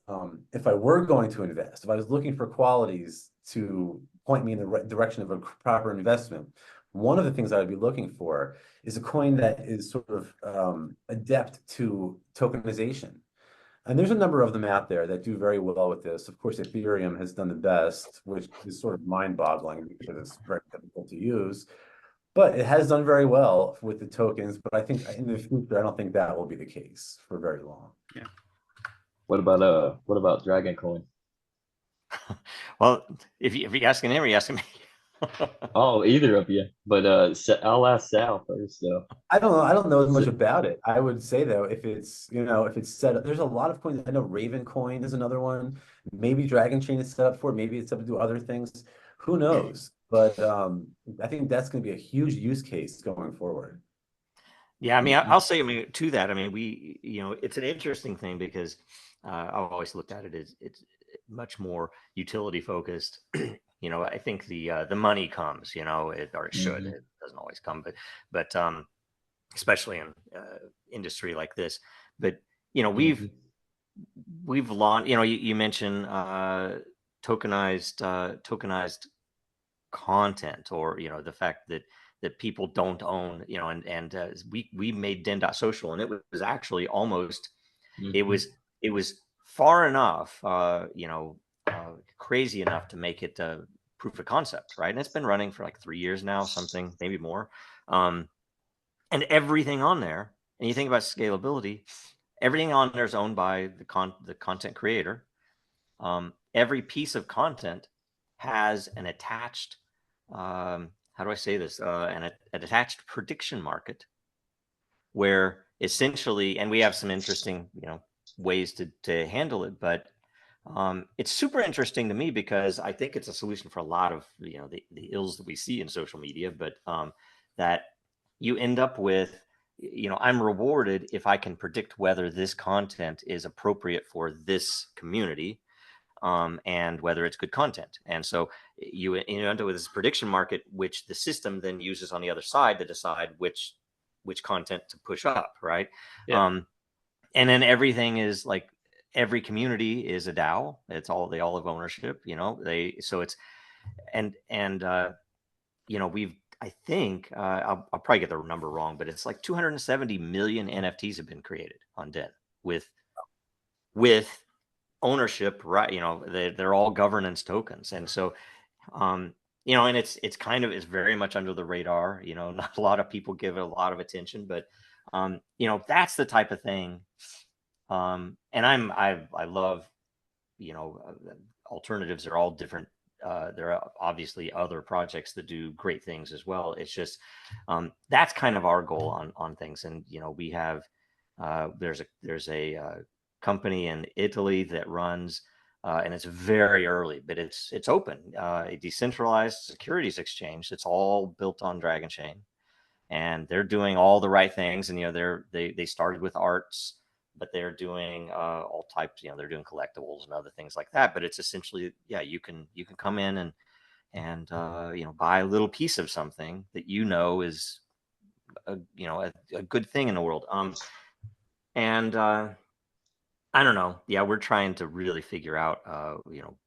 if I were going to invest, if I was looking for qualities to point me in the right direction of a proper investment, one of the things I would be looking for is a coin that is sort of adept to tokenization. And there's a number of them out there that do very well with this. Of course, Ethereum has done the best, which is sort of mind-boggling because it's very difficult to use. But it has done very well with the tokens. But I think in the future, I don't think that will be the case for very long. Yeah. What about Dragoncoin? Well, if you're asking him, or you asking me? Oh, either of you. But I'll ask Sal first, though. I don't know. I don't know as much about it. I would say though, if it's set up, there's a lot of coins. I know Raven Coin is another one. Maybe Dragon Chain is set up for it. Maybe it's up to do other things. Who knows? But I think that's going to be a huge use case going forward. Yeah, I mean, I'll say, I mean, to that, I mean, it's an interesting thing because I've always looked at it as it's much more utility focused. I think the money comes, or it should. It doesn't always come, but especially in industry like this. But we've launched. You mentioned tokenized content, or the fact that people don't own, and we made Den.social, and it was actually almost it was far enough, crazy enough to make it proof of concept, right? And it's been running for like 3 years now, something maybe more, and everything on there. And you think about scalability, everything on there is owned by the content creator. Every piece of content has an attached how do I say this? An attached prediction market, where essentially, and we have some interesting, ways to handle it, but it's super interesting to me because I think it's a solution for a lot of, the ills that we see in social media, but that you end up with, I'm rewarded if I can predict whether this content is appropriate for this community. And whether it's good content. And so you end up with this prediction market, which the system then uses on the other side to decide which content to push up, right? Yeah. And then everything is like, every community is a DAO. They all have ownership, so it's, we've, I think, I'll probably get the number wrong, but it's like 270 million NFTs have been created on Den with ownership, right? They're all governance tokens. And so, and it's very much under the radar, not a lot of people give it a lot of attention, but, that's the type of thing. And I love, alternatives are all different. There are obviously other projects that do great things as well. It's just, that's kind of our goal on things. And, we have, there's a company in Italy that runs, and it's very early, but it's open, a decentralized securities exchange. It's all built on Dragonchain, and they're doing all the right things. And they started with arts, but they're doing all types. They're doing collectibles and other things like that. But it's essentially, you can come in and buy a little piece of something that is a good thing in the world. And I don't know. Yeah, we're trying to really figure out,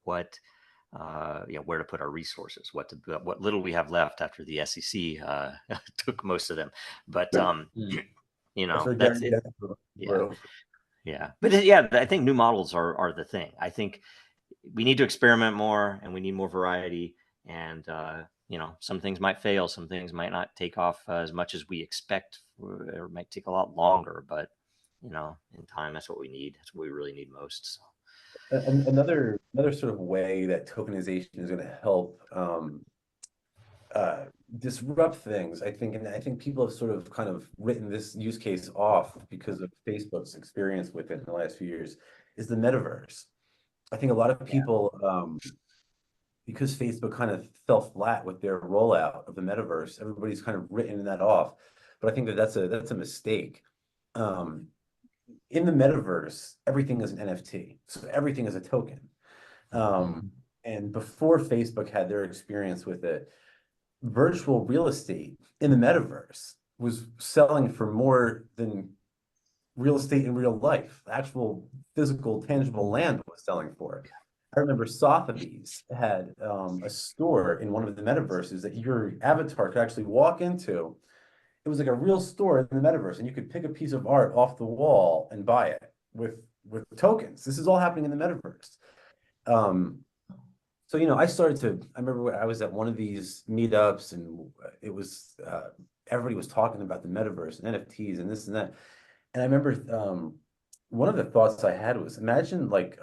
what, where to put our resources, what little we have left after the SEC took most of them. But that's it. Yeah. But yeah, I think new models are the thing. I think we need to experiment more, and we need more variety. And some things might fail, some things might not take off as much as we expect, or might take a lot longer. But in time, that's what we need. That's what we really need most. So. Another sort of way that tokenization is going to help disrupt things, I think, and I think people have sort of kind of written this use case off because of Facebook's experience with it in the last few years, is the metaverse. I think a lot of people, because Facebook kind of fell flat with their rollout of the metaverse, everybody's kind of written that off. But I think that that's a mistake. In the metaverse, everything is an NFT, so everything is a token. And before Facebook had their experience with it, virtual real estate in the metaverse was selling for more than real estate in real life. Actual physical, tangible land was selling for. I remember Sotheby's had a store in one of the metaverses that your avatar could actually walk into. It was like a real store in the metaverse, and you could pick a piece of art off the wall and buy it with tokens. This is all happening in the metaverse. So, you know, I remember I was at one of these meetups, and it was, everybody was talking about the metaverse and NFTs and this and that. And I remember one of the thoughts I had was, imagine like,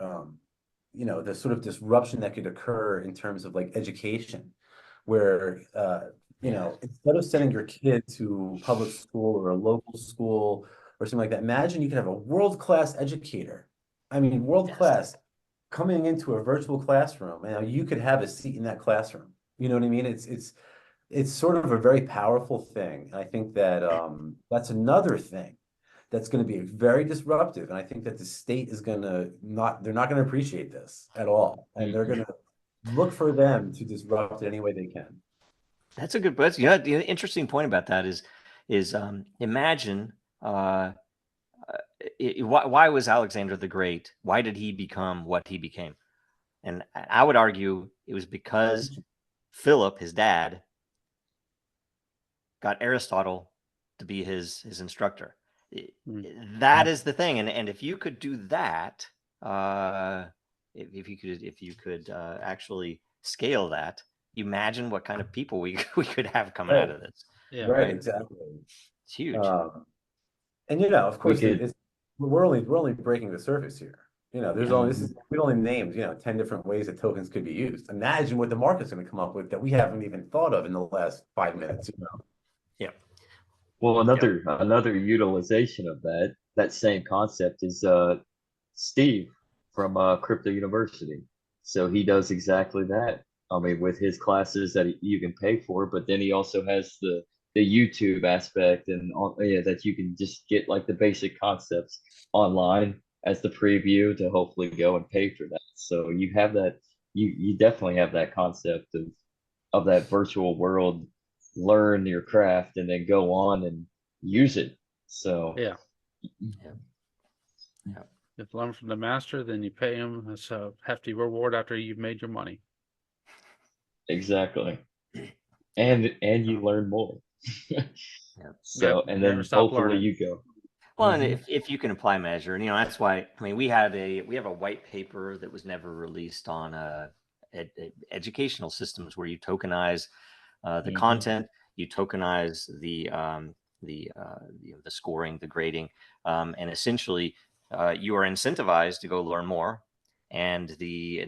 you know, the sort of disruption that could occur in terms of like education, where, you know, instead of sending your kid to public school or a local school or something like that, imagine you could have a world-class educator. I mean, world-class coming into a virtual classroom, and you could have a seat in that classroom. You know what I mean? It's sort of a very powerful thing. And I think that that's another thing that's going to be very disruptive. And I think that the state is they're not going to appreciate this at all. And they're going to look for them to disrupt it any way they can. That's a good question. Yeah, the interesting point about that is imagine why was Alexander the Great? Why did he become what he became? And I would argue it was because Philip, his dad, got Aristotle to be his instructor. That is the thing. And if you could do that, if you could actually scale that, imagine what kind of people we could have coming out of this. Yeah, right, exactly. It's huge. And you know, of course, we're only breaking the surface here. You know, there's we only named, you know, 10 different ways that tokens could be used. Imagine what the market's going to come up with that we haven't even thought of in the last 5 minutes, you know. Yeah. Well, another utilization of that same concept is Steve from Crypto University. So he does exactly that. I mean, with his classes that you can pay for, but then he also has the YouTube aspect and that you can just get like the basic concepts online as the preview to hopefully go and pay for that. So you have that, you definitely have that concept of that virtual world, learn your craft and then go on and use it. So yeah. If you learn from the master, then you pay him. That's a hefty reward after you've made your money. Exactly. And you learn more. So and then hopefully learning. You go. Well, and if you can apply measure, and you know, that's why, I mean, we have a white paper that was never released on educational systems where you tokenize the content, you tokenize the scoring, the grading, and essentially you are incentivized to go learn more, and the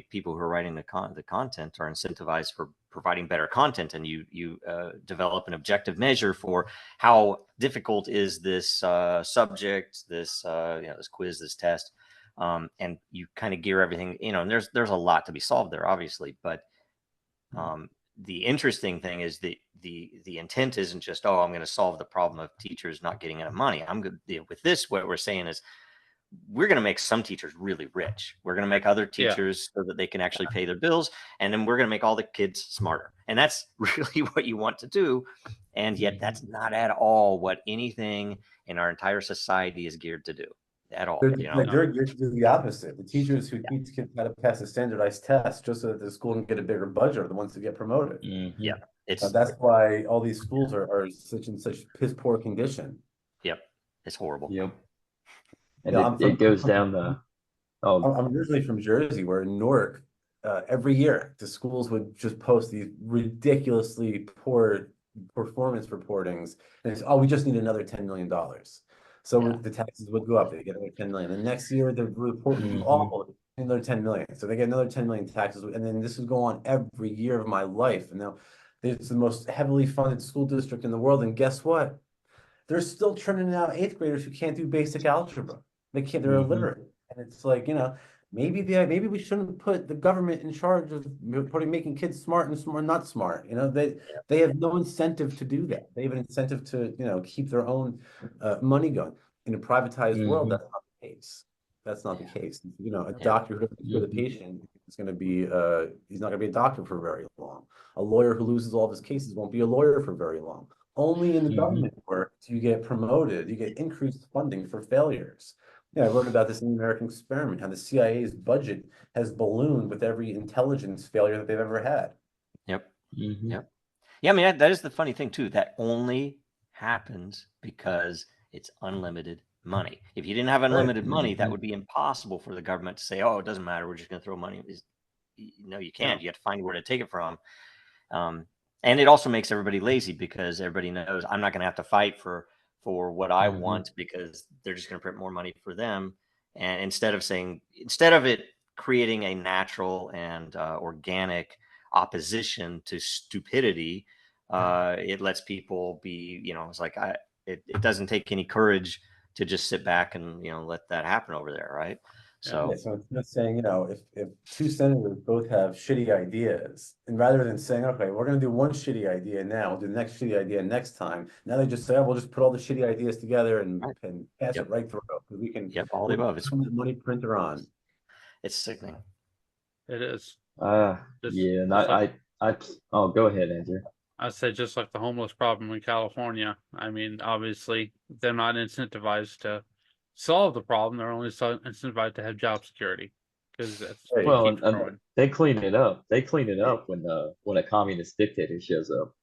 people who are writing the content are incentivized for providing better content, and you develop an objective measure for how difficult is this subject, this this quiz, this test, and you kind of gear everything, you know, and there's a lot to be solved there, obviously, but the interesting thing is the intent isn't just, oh, I'm going to solve the problem of teachers not getting enough money. I'm good with this. What we're saying is, we're going to make some teachers really rich. We're going to make other teachers so that they can actually pay their bills. And then we're going to make all the kids smarter. And that's really what you want to do. And yet that's not at all what anything in our entire society is geared to do at all. They're the opposite. The teachers who teach kids how to pass a standardized test just so that the school can get a bigger budget are the ones who get promoted. Yeah. That's why all these schools are such piss poor condition. Yep. It's horrible. Yep. And it goes down the. Oh, I'm originally from Jersey, where in Newark, every year the schools would just post these ridiculously poor performance reportings, and it's, oh, we just need another $10 million. So Yeah. the taxes would go up. They get another 10 million. The next year, the report would be Mhm. awful, another 10 million. So they get another 10 million taxes. And then this would go on every year of my life. And now it's the most heavily funded school district in the world. And guess what? They're still churning out eighth graders who can't do basic algebra. They can't, they're Mhm. illiterate. And it's like, maybe we shouldn't put the government in charge of making kids smart and smart, not smart. They have no incentive to do that. They have an incentive to, keep their own money going. In a privatized world, Mhm. that's not the case. That's not the case. A Yeah. doctor who doesn't cure the Mhm. patient is going to be, he's not going to be a doctor for very long. A lawyer who loses all of his cases won't be a lawyer for very long. Only in the Mhm. government work do you get promoted, you get increased funding for failures. Yeah, I wrote about this in the American Experiment, how the CIA's budget has ballooned with every intelligence failure that they've ever had. Yep. Mhm. Yep. Yeah, I mean that is the funny thing too. That only happens because it's unlimited money. If you didn't have unlimited money, that Mhm. would be impossible for the government to say, "Oh, it doesn't matter. We're just going to throw money." No, you can't. No. You have to find where to take it from. And it also makes everybody lazy because everybody knows I'm not going to have to fight for what I Mhm. want because they're just going to print more money for them. And instead of it creating a natural and organic opposition to stupidity, it lets people be. It's like it doesn't take any courage to just sit back and let that happen over there, right? So Yeah, so it's not saying, if two senators both have shitty ideas, and rather than saying, okay, we're going to do one shitty idea now, we'll do the next shitty idea next time. Now they just say, oh, we'll just put all the shitty ideas together and right. pass Yep. it right through. Because we can, Yep, all the above. turn that money printer on. It's sickening. It is. Just, Yeah, and just like, oh, go ahead, Andrew. I say just like the homeless problem in California. I mean, obviously, they're not incentivized to solve the problem. They're only incentivized to have job security because it Right. Well, keeps and growing. they clean it up. They clean it up when a communist dictator shows up.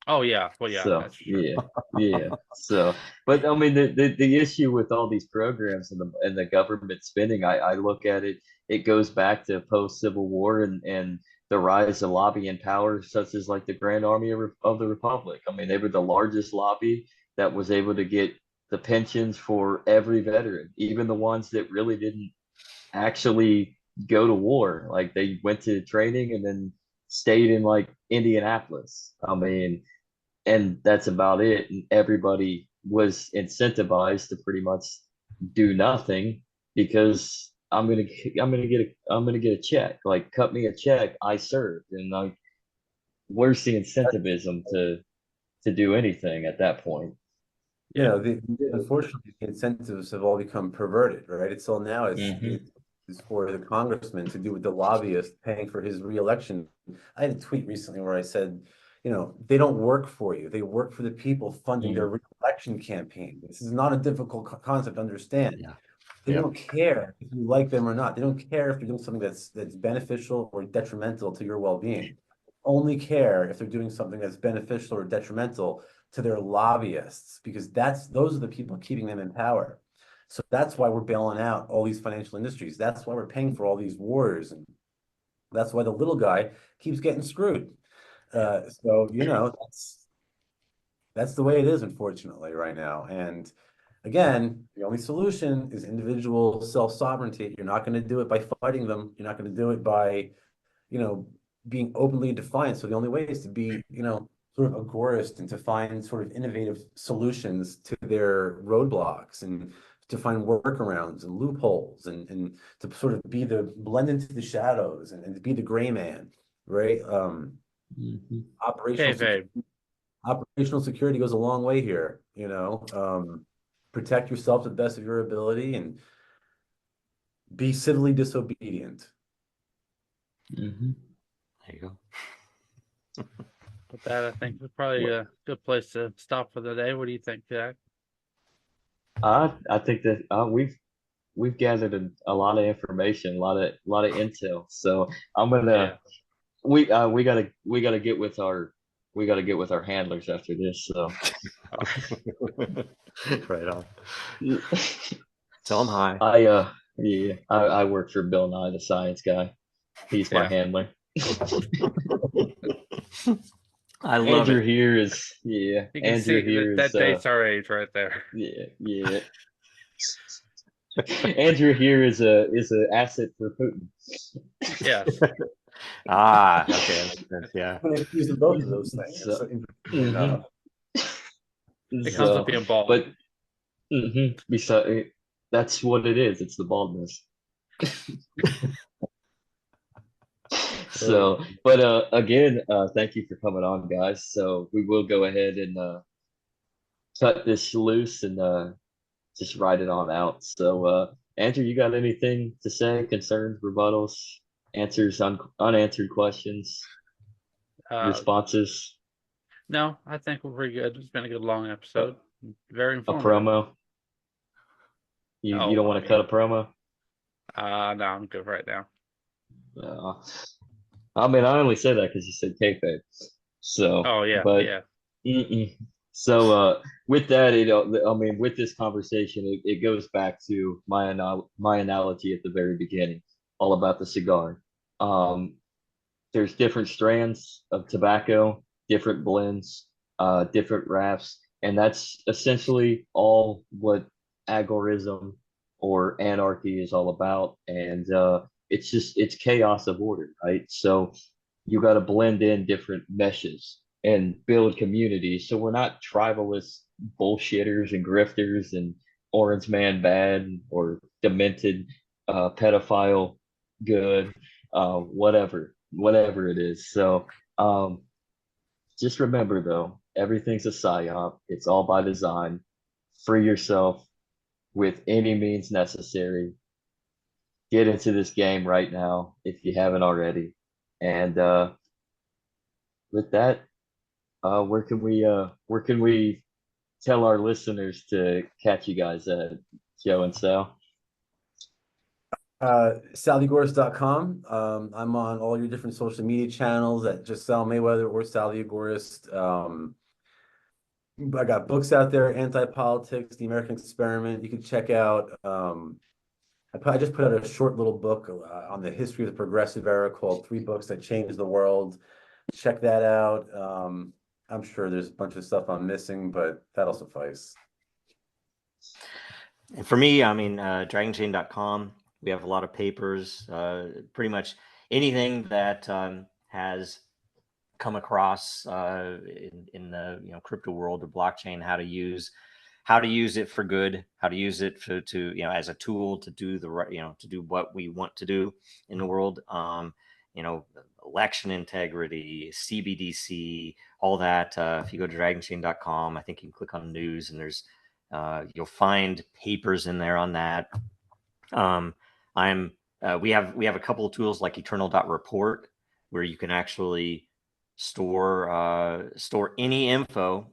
Oh yeah, well yeah, So that's true. yeah. So, but I mean, the issue with all these programs and the government spending, I look at it. It goes back to post Civil War and the rise of lobbying power, such as like the Grand Army of the Republic. I mean, they were the largest lobby that was able to get the pensions for every veteran, even the ones that really didn't actually go to war. Like they went to training and then stayed in like Indianapolis. I mean, and that's about it. And everybody was incentivized to pretty much do nothing because I'm gonna get a check. Like cut me a check, I served. And like where's the incentivism to do anything at that point? Yeah. Unfortunately, the incentives have all become perverted, right? It's all now Hmm. it's for the congressman to do with the lobbyist paying for his reelection. I had a tweet recently where I said, they don't work for you. They work for the people funding their reelection campaign. This is not a difficult concept to understand. Yeah. They Yep. don't care if you like them or not. They don't care if they're doing something that's beneficial or detrimental to your well-being. Only care if they're doing something that's beneficial or detrimental to their lobbyists, because those are the people keeping them in power. So that's why we're bailing out all these financial industries. That's why we're paying for all these wars, and that's why the little guy keeps getting screwed. So that's the way it is, unfortunately, right now. And again, the only solution is individual self-sovereignty. You're not going to do it by fighting them. You're not going to do it by, you know, being openly defiant. So the only way is to be, sort of agorist and to find sort of innovative solutions to their roadblocks and to find workarounds and loopholes and to sort of blend into the shadows and to be the gray man, right? Hmm. Okay, Operational babe. operational security goes a long way here, protect yourself to the best of your ability and be civilly disobedient. Hmm. There you go. With that, I think it's probably a good place to stop for the day. What do you think, Jack? I think that we've gathered a lot of information, a lot of intel. So I'm Yeah. gonna we gotta get with our handlers after this. So Right on. Tell them hi. I work for Bill Nye, the science guy. He's my Yeah. handler. I love Andrew it. here is You can Andrew see here that is dates our age right there. yeah. Andrew here is a asset for Putin. Yes. Ah, okay, that makes sense. Yeah. I'm gonna use both of those things. So, Interestingly enough. It comes with being bald. but besides, that's what it is. It's the baldness. So, but again, thank you for coming on, guys. So we will go ahead and cut this loose and just write it on out. So, Andrew, you got anything to say? Concerns, rebuttals, answers on unanswered questions, responses, No, I think we're pretty good. It's been a good long episode. Very a informative. promo? You don't want to cut a promo? No, I'm good right now. I mean, I only say that because you said kayfabe. So, Oh yeah, but yeah. so with that, I mean, with this conversation, it goes back to my analogy at the very beginning, all about the cigar. There's different strands of tobacco, different blends, different wraps, and that's essentially all what agorism or anarchy is all about. And it's chaos of order, right? So you got to blend in different meshes and build communities. So we're not tribalist bullshitters and grifters and orange man bad or demented pedophile good, whatever it is. So just remember though, everything's a psyop. It's all by design. Free yourself with any means necessary. Get into this game right now if you haven't already. And with that, where can we tell our listeners to catch you guys at, Joe and Sal? Salthegorist.com. I'm on all your different social media channels at just Sal Mayweather or Sal the Agorist. I got books out there, Anti-Politics, The American Experiment. You can check out. I just put out a short little book on the history of the progressive era called 3 Books That Changed the World. Check that out. I'm sure there's a bunch of stuff I'm missing, but that'll suffice. And for me, I mean, dragonchain.com, we have a lot of papers, pretty much anything that has come across in the crypto world or blockchain, how to use it for good, how to use it to as a tool to do the right, to do what we want to do in the world. Election integrity, CBDC, all that. If you go to dragonchain.com, I think you can click on news and there's you'll find papers in there on that. We have a couple of tools like eternal.report where you can actually store any info.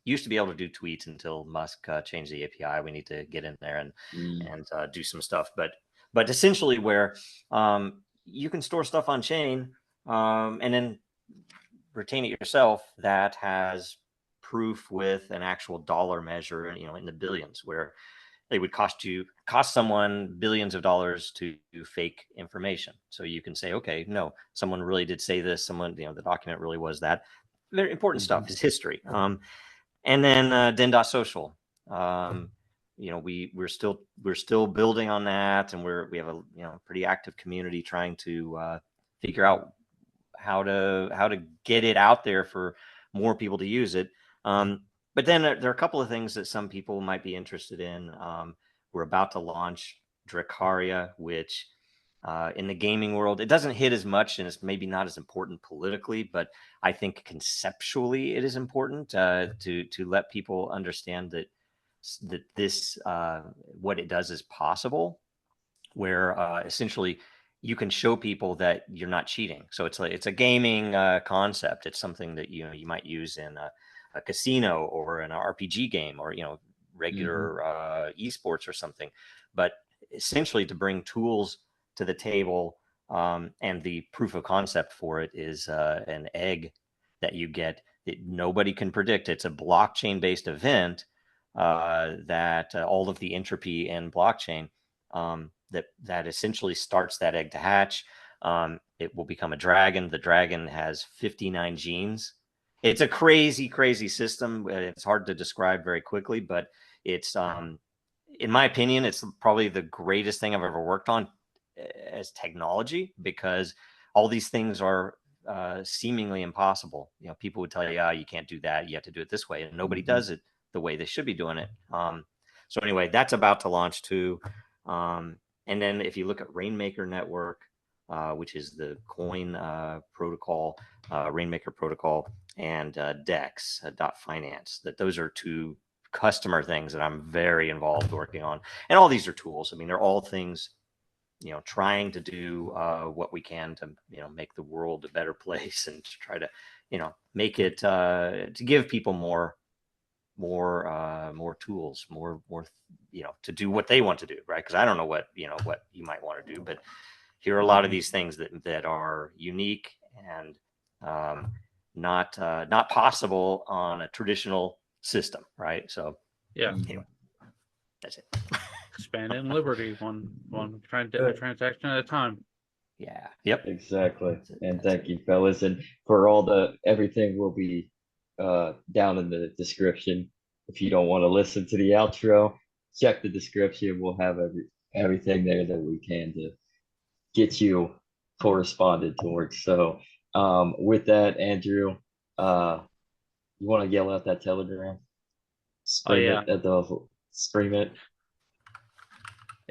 Used to be able to do tweets until Musk changed the API. We need to get in there and do some stuff. But essentially where you can store stuff on chain and then retain it yourself that has proof with an actual dollar measure, in the billions, where it would cost someone billions of dollars to do fake information. So you can say, okay, no, someone really did say this. Someone, the document really was that. Very important stuff is history. And then Den.social. We're still building on that, and we have a pretty active community trying to figure out how to get it out there for more people to use it. But then there are a couple of things that some people might be interested in. We're about to launch Dracaria, which in the gaming world, it doesn't hit as much and it's maybe not as important politically, but I think conceptually it is important to let people understand that this what it does is possible, where essentially you can show people that you're not cheating. So it's a gaming concept. It's something that you might use in a casino or an RPG game or regular esports or something. But essentially to bring tools to the table, and the proof of concept for it is an egg that you get that nobody can predict. It's a blockchain based event that all of the entropy in blockchain that essentially starts that egg to hatch. It will become a dragon. The dragon has 59 genes. It's a crazy system. It's hard to describe very quickly, but it's in my opinion, it's probably the greatest thing I've ever worked on as technology, because all these things are seemingly impossible. You know, people would tell you, you can't do that. You have to do it this way. And nobody does it the way they should be doing it. So anyway, that's about to launch too. And then if you look at Rainmaker Network, which is the coin protocol, Rainmaker protocol, and DEX, .finance, that those are two customer things that I'm very involved working on. And all these are tools. I mean, they're all things, you know, trying to do what we can to, you know, make the world a better place, and to try to, you know, make it to give people more tools, more, you know, to do what they want to do, right? Because I don't know what you might want to do, but here are a lot of these things that are unique and not possible on a traditional system, right? So Yeah. anyway, that's it. Expanding liberty, one transaction at a time. Yeah. Yep. Exactly. And thank you, fellas. And for everything will be down in the description. If you don't want to listen to the outro, check the description. We'll have everything there that we can to get you corresponded towards. So with that, Andrew, you want to yell out that Telegram? Scream it.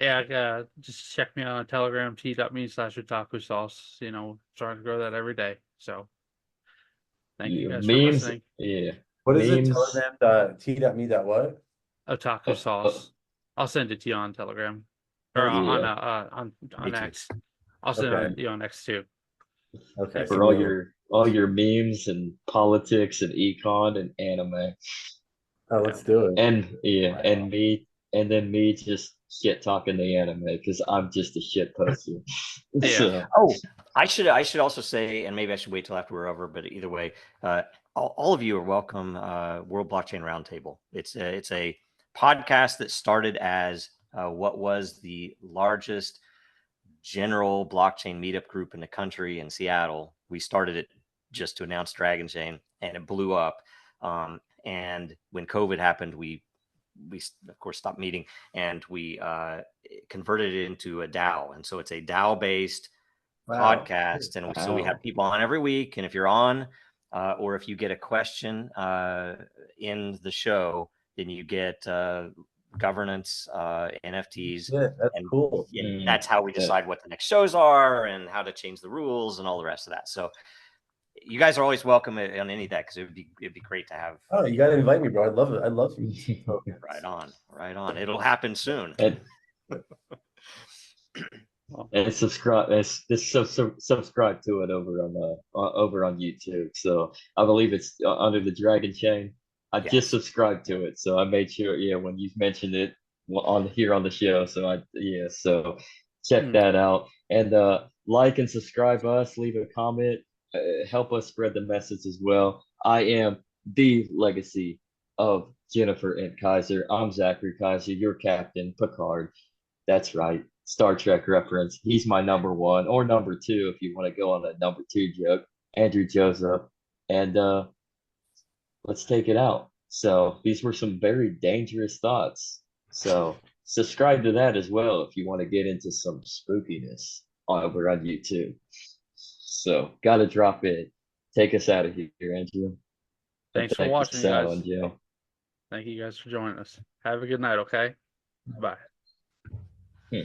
Yeah, just check me out on Telegram, t.me/otaku sauce. You know, trying to grow that every day. So thank you guys for Memes, listening. yeah. What is it? Memes. Telegram.t.me. What? Otaku sauce. I'll send it to you on Telegram or on X. I'll send it to you on X too. Okay. For all your memes and politics and econ and anime. Oh, let's do it. And then me just shit talking the anime because I'm just a shit poster. Yeah. So, I should also say, and maybe I should wait till after we're over, but either way, all of you are welcome. World Blockchain Roundtable. It's a podcast that started as what was the largest general blockchain meetup group in the country in Seattle. We started it just to announce Dragonchain, and it blew up. And when COVID happened, we of course stopped meeting, and we converted it into a DAO. And so it's a DAO based podcast. And so we have people on every week. And if you're on, or if you get a question in the show, then you get governance, NFTs. Yeah, that's cool. And that's how we decide what the next shows are and how to change the rules and all the rest of that. So you guys are always welcome on any of that, because it'd be great to have. Oh, you gotta invite me, bro. I'd love it. I'd love to. Right on. It'll happen soon. and subscribe. Subscribe to it over on YouTube. So I believe it's under the Dragonchain. I just subscribed to it, so I made sure. Yeah, when you mentioned it on the show, so check that out, and like and subscribe us. Leave a comment. Help us spread the message as well. I am the legacy of Jennifer and Kaiser. I'm Zachary Kaiser, your Captain Picard. That's right. Star Trek reference. He's my number one or number two if you want to go on that number two joke. Andrew Joseph. And let's take it out. So these were some very dangerous thoughts. So subscribe to that as well if you want to get into some spookiness over on YouTube. So gotta drop in. Take us out of here, Andrew. Thanks for watching, Sal guys. and Joe. Thank you guys for joining us. Have a good night, okay? Bye.